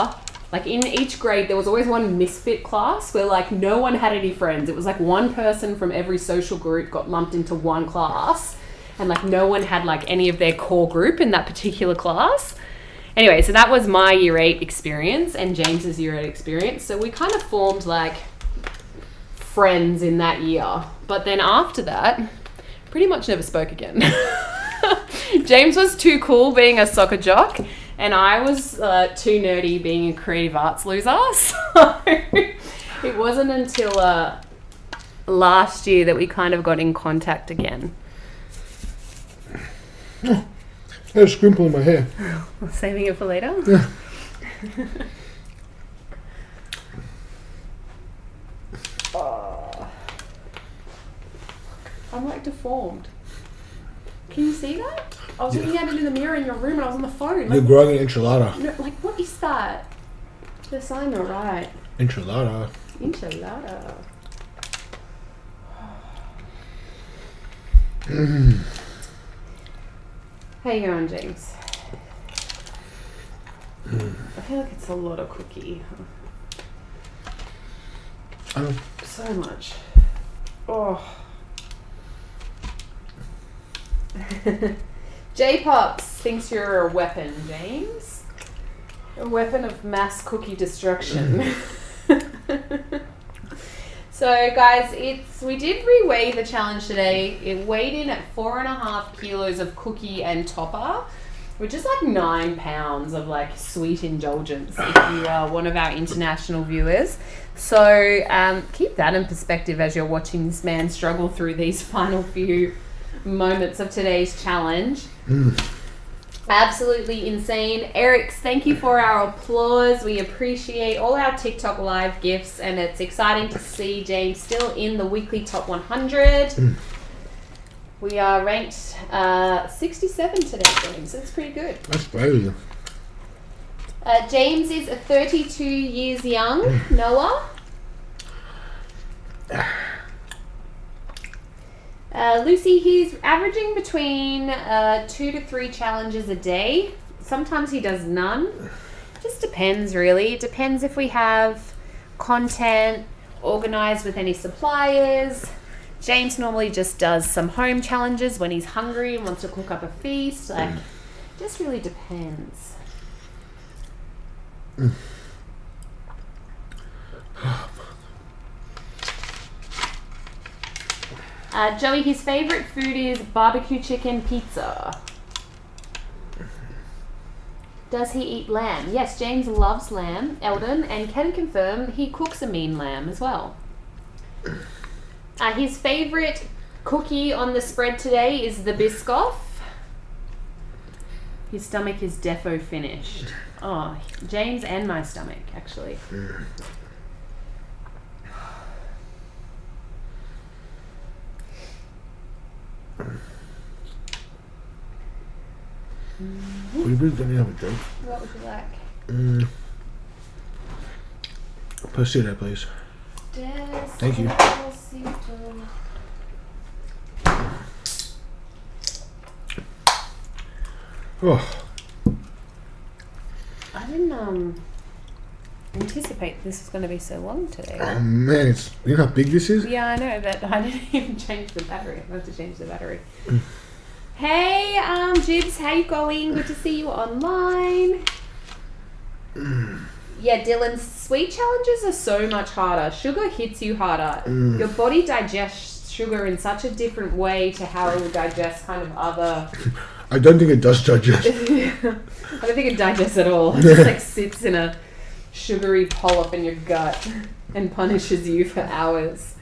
like in each grade, there was always one misfit class where like no one had any friends. It was like one person from every social group got lumped into one class. And like no one had like any of their core group in that particular class. Anyway, so that was my year 8 experience and James's year 8 experience. So we kind of formed like friends in that year. But then after that, pretty much never spoke again. James was too cool being a soccer jock and I was too nerdy being a creative arts loser. So it wasn't until last year that we kind of got in contact again. There's a scrinkle in my hair. Saving it for later? Yeah. Oh. I'm like deformed. Can you see that? I was looking at it in the mirror in your room and I was on the phone. You're growing an enchilada. No, like, what is that? They're saying all right. Enchilada. Enchilada. How you going, James? I feel like it's a lot of cookie. So much. Oh. J-Pops thinks you're a weapon, James. A weapon of mass cookie destruction. So guys, we did reweigh the challenge today. It weighed in at 4.5 kilos of cookie and topper, which is like 9 pounds of like sweet indulgence if you are one of our international viewers. So keep that in perspective as you're watching this man struggle through these final few moments of today's challenge. Absolutely insane. Eric, thank you for our applause. We appreciate all our TikTok live gifts and it's exciting to see James still in the weekly top 100. We are ranked 67 today, James. That's pretty good. That's crazy. James is 32 years young. Noah? Lucy, he's averaging between 2 to 3 challenges a day. Sometimes he does none. Just depends, really. It depends if we have content organized with any suppliers. James normally just does some home challenges when he's hungry and wants to cook up a feast. Like, just really depends. Joey, his favorite food is barbecue chicken pizza. Does he eat lamb? Yes, James loves lamb, Eldon, and can confirm he cooks a mean lamb as well. His favorite cookie on the spread today is the Biscoff. His stomach is defo finished. Oh, James and my stomach, actually. We really don't have a drink. What would you like? Prosciutto, please. Thank you. Oh. I didn't anticipate this was going to be so long today. Oh man, you know how big this is? Yeah, I know, but I didn't even change the battery. I have to change the battery. Hey, Jibs, how you going? Good to see you online. Yeah, Dylan, sweet challenges are so much harder. Sugar hits you harder. Your body digests sugar in such a different way to how it would digest kind of other... I don't think it does digest. I don't think it digests at all. It just like sits in a sugary polyp in your gut and punishes you for hours.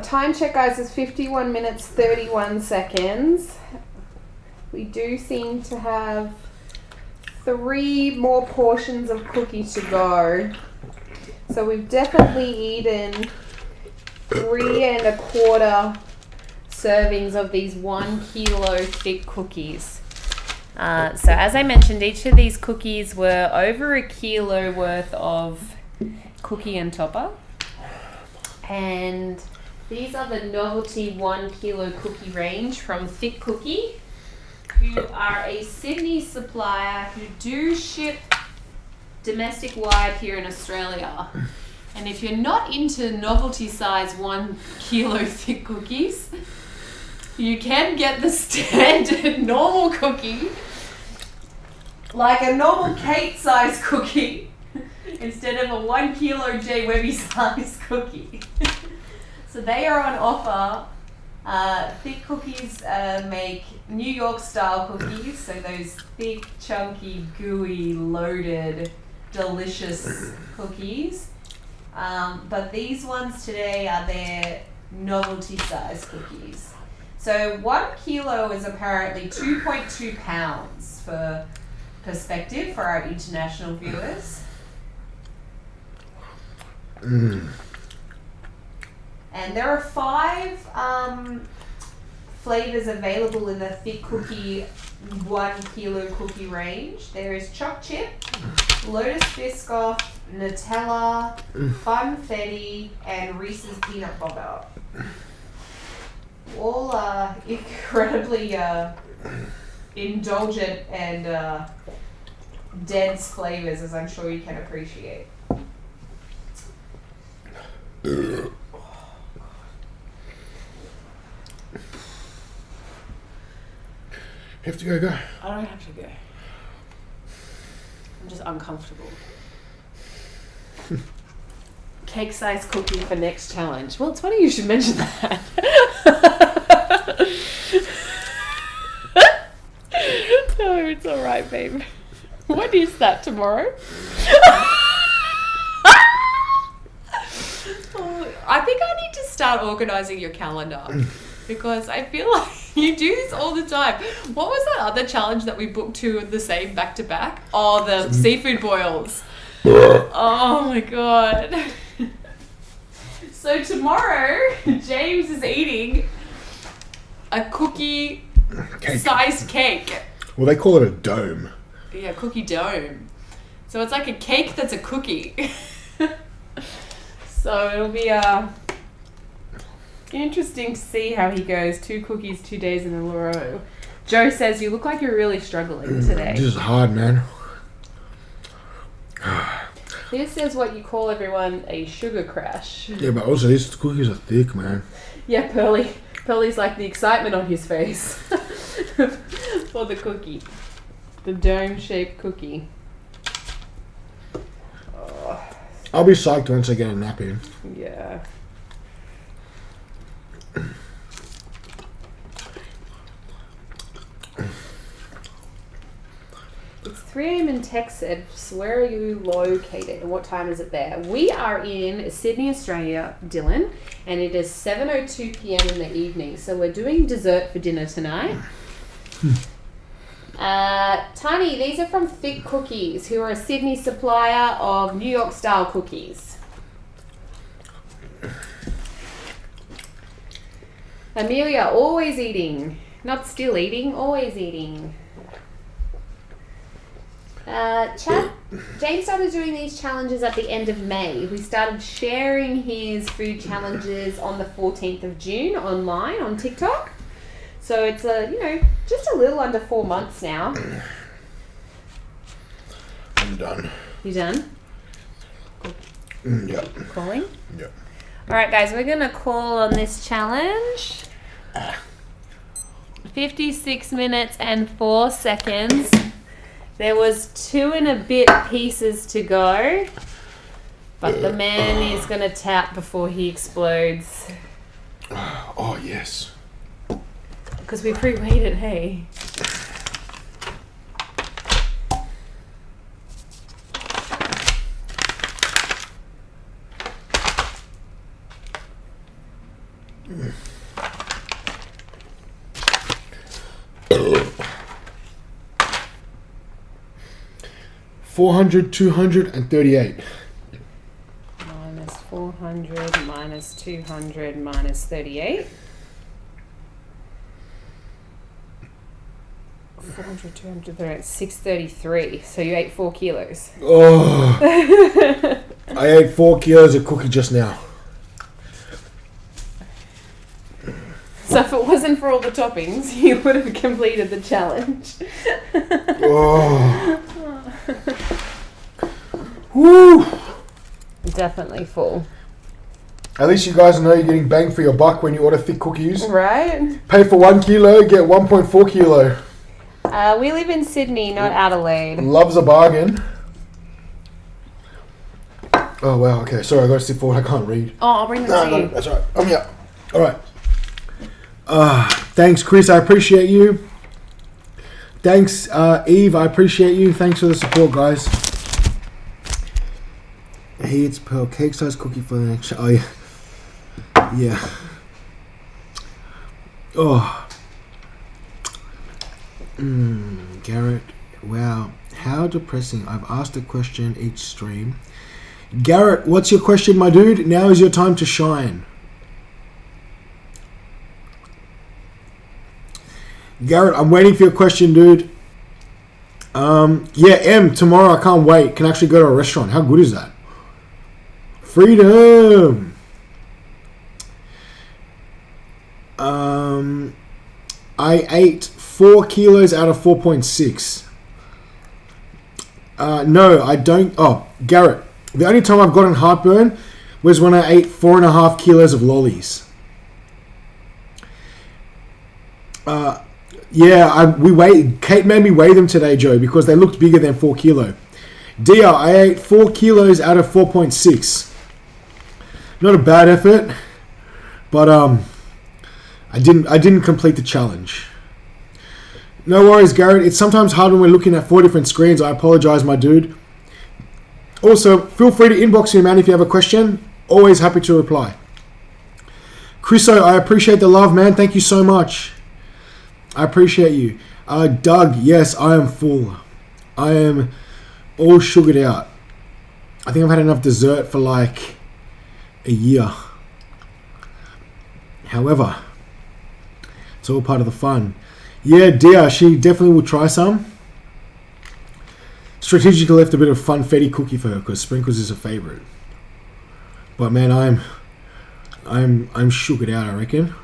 Time check, guys, is 51 minutes 31 seconds. We do seem to have 3 more portions of cookie to go. So we've definitely eaten 3 1/4 servings of these 1 kilo thick cookies. So as I mentioned, each of these cookies were over 1 kilo worth of cookie and topper. And these are the novelty 1 kilo cookie range from Thicc Cookie, who are a Sydney supplier who do ship domestic wide here in Australia. And if you're not into novelty size 1 kilo thick cookies, you can get the standard normal cookie, like a normal cake size cookie, instead of a 1 kilo Jwebby size cookie. So they are on offer. Thicc Cookies make New York style cookies, so those thick, chunky, gooey, loaded, delicious cookies. But these ones today are their novelty size cookies. So 1 kilo is apparently 2.2 pounds for perspective for our international viewers. And there are 5 flavors available in the Thicc Cookie 1 kilo cookie range. There is choc chip, lotus biscoff, Nutella, funfetti, and Reese's peanut butter. All incredibly indulgent and dense flavors, as I'm sure you can appreciate. You have to go. I don't have to go. I'm just uncomfortable. Cake size cookie for next challenge. Well, it's funny you should mention that. No, it's alright, babe. What is that tomorrow? I think I need to start organising your calendar because I feel like you do this all the time. What was that other challenge that we booked 2 of the same back to back? Oh, the seafood boils. Oh my god. So tomorrow, James is eating a cookie sized cake. Well, they call it a dome. Yeah, cookie dome. So it's like a cake that's a cookie. So it'll be interesting to see how he goes. 2 cookies, 2 days in a row. Joe says you look like you're really struggling today. This is hard, man. This is what you call everyone a sugar crash. Yeah, but also these cookies are thick, man. Yeah, Pearly's like the excitement on his face for the cookie. The dome-shaped cookie. Oh. I'll be psyched once I get a nap in. Yeah. It's 3 a.m. in Texas. Where are you located and what time is it there? We are in Sydney, Australia, Dylan, and it is 7:02 p.m. in the evening. So we're doing dessert for dinner tonight. Tiny, these are from Thicc Cookies, who are a Sydney supplier of New York style cookies. Amelia, always eating. Not still eating, always eating. Chat, James started doing these challenges at the end of May. We started sharing his food challenges on the 14th of June online on TikTok. So it's just a little under 4 months now. I'm done. You done? Yeah. Calling? Yeah. Alright guys, we're gonna call on this challenge. 56 minutes and 4 seconds. There was 2 and a bit pieces to go. But the man is gonna tap before he explodes. Oh, yes. Because we pre-weighed it, hey? $400, 238. Minus 400, minus 200, minus 38. 400, 200, 633. So you ate 4 kilos. Oh. I ate 4 kilos of cookie just now. So if it wasn't for all the toppings, you would have completed the challenge. Oh. Woo. Definitely full. At least you guys know you're getting bang for your buck when you order Thicc cookies. Right? Pay for 1 kilo, get 1.4 kilo. We live in Sydney, not Adelaide. Loves a bargain. Oh, wow. Okay. Sorry, I got to sit forward. I can't read. Oh, I'll bring them to you. That's all right. I'm here. All right. Thanks, Chris. I appreciate you. Thanks, Eve. I appreciate you. Thanks for the support, guys. Hey, it's Pearl. Cake size cookie for the next... Oh, yeah. Yeah. Oh. Garrett. Wow. How depressing. I've asked a question each stream. Garrett, what's your question, my dude? Now is your time to shine. Garrett, I'm waiting for your question, dude. Yeah, M, tomorrow I can't wait. Can actually go to a restaurant. How good is that? Freedom. I ate 4 kilos out of 4.6. No, I don't. Oh, Garrett, the only time I've gotten heartburn was when I ate 4.5 kilos of lollies. Yeah, Kate made me weigh them today, Joe, because they looked bigger than 4 kilo. Dia, I ate 4 kilos out of 4.6. Not a bad effort, but I didn't complete the challenge. No worries, Garrett. It's sometimes hard when we're looking at 4 different screens. I apologize, my dude. Also, feel free to inbox me, man, if you have a question. Always happy to reply. Chriso, I appreciate the love, man. Thank you so much. I appreciate you. Doug, yes, I am full. I am all sugared out. I think I've had enough dessert for like a year. However, it's all part of the fun. Yeah, Dia, she definitely will try some. Strategically left a bit of funfetti cookie for her because sprinkles is her favorite. But man, I'm sugared out, I reckon.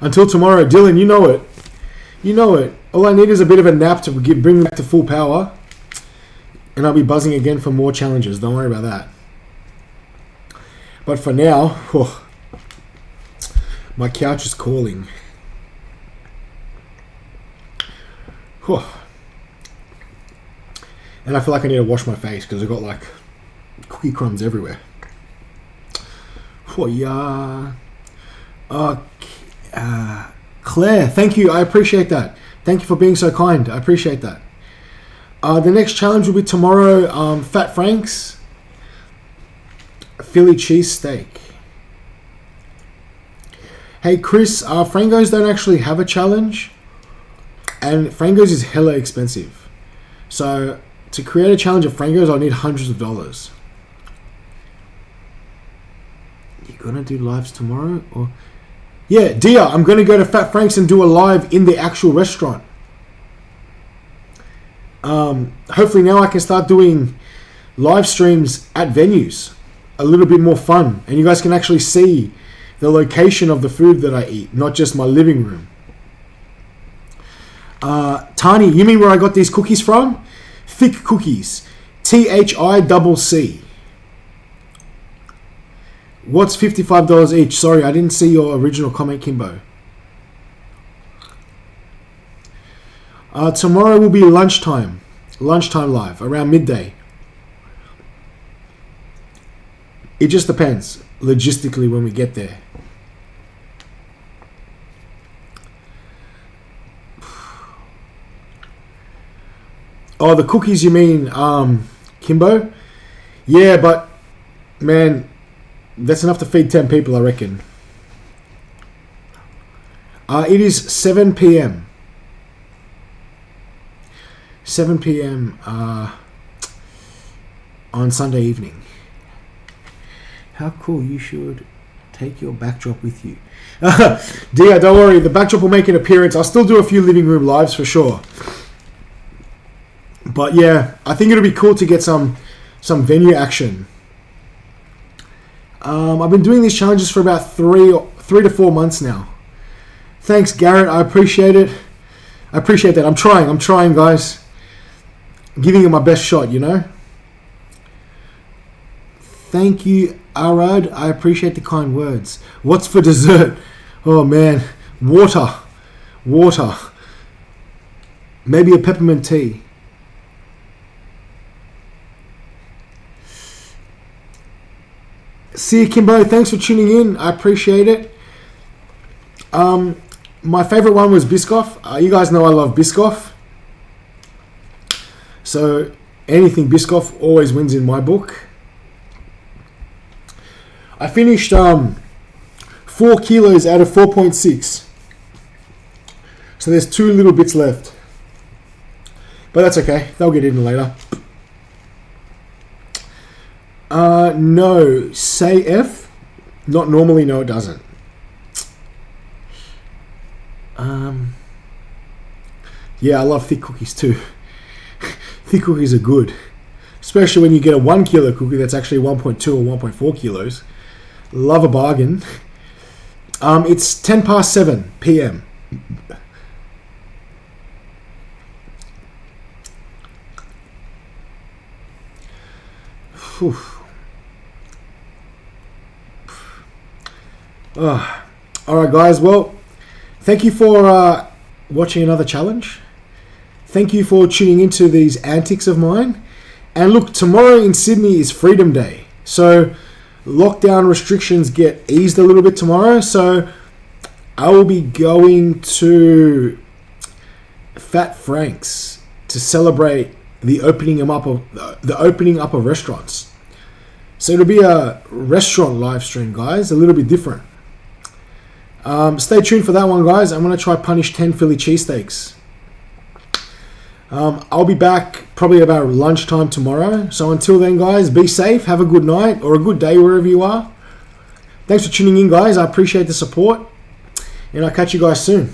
Until tomorrow, Dylan, you know it. You know it. All I need is a bit of a nap to bring me back to full power. And I'll be buzzing again for more challenges. Don't worry about that. But for now, my couch is calling. And I feel like I need to wash my face because I've got like cookie crumbs everywhere. Oh, yeah. Claire, thank you. I appreciate that. Thank you for being so kind. I appreciate that. The next challenge will be tomorrow. Fat Frank's Philly cheesesteak. Hey Chris, Frango's don't actually have a challenge, and Frango's is hella expensive. So to create a challenge at Frango's, I'll need hundreds of dollars. You gonna do lives tomorrow, or? Yeah, Dia, I'm gonna go to Fat Frank's and do a live in the actual restaurant. Hopefully now I can start doing live streams at venues. A little bit more fun. And you guys can actually see the location of the food that I eat, not just my living room. Tani, you mean where I got these cookies from? Thicc cookies. THICC. What's $55 each? Sorry, I didn't see your original comment, Kimbo. Tomorrow will be lunchtime. Lunchtime live, around midday. It just depends, logistically, when we get there. Oh, the cookies you mean, Kimbo? Yeah, but, man, that's enough to feed 10 people, I reckon. It is 7 p.m. 7 p.m. On Sunday evening. How cool. You should take your backdrop with you. Dia, don't worry. The backdrop will make an appearance. I'll still do a few living room lives for sure. But yeah, I think it'll be cool to get some venue action. I've been doing these challenges for about 3 to 4 months now. Thanks, Garrett. I appreciate it. I appreciate that. I'm trying, guys. Giving it my best shot, you know. Thank you, Arad. I appreciate the kind words. What's for dessert? Oh, man. Water. Maybe a peppermint tea. See you, Kimbo. Thanks for tuning in. I appreciate it. My favorite one was Biscoff. You guys know I love Biscoff. So anything Biscoff always wins in my book. I finished 4 kilos out of 4.6. So there's 2 little bits left. But that's okay. They'll get eaten later. No. Say F? Not normally. No, it doesn't. Yeah, I love thick cookies too. Thick cookies are good. Especially when you get a 1 kilo cookie that's actually 1.2 or 1.4 kilos. Love a bargain. It's 10 past 7 p.m. Whew. Alright guys, well, thank you for watching another challenge. Thank you for tuning into these antics of mine. And look, tomorrow in Sydney is Freedom Day. So lockdown restrictions get eased a little bit tomorrow. So I will be going to Fat Frank's to celebrate the opening up of restaurants. So it'll be a restaurant live stream, guys, a little bit different. Stay tuned for that one, guys. I'm going to try punish 10 Philly cheesesteaks. I'll be back probably about lunchtime tomorrow. So until then, guys, be safe. Have a good night or a good day wherever you are. Thanks for tuning in, guys. I appreciate the support. And I'll catch you guys soon.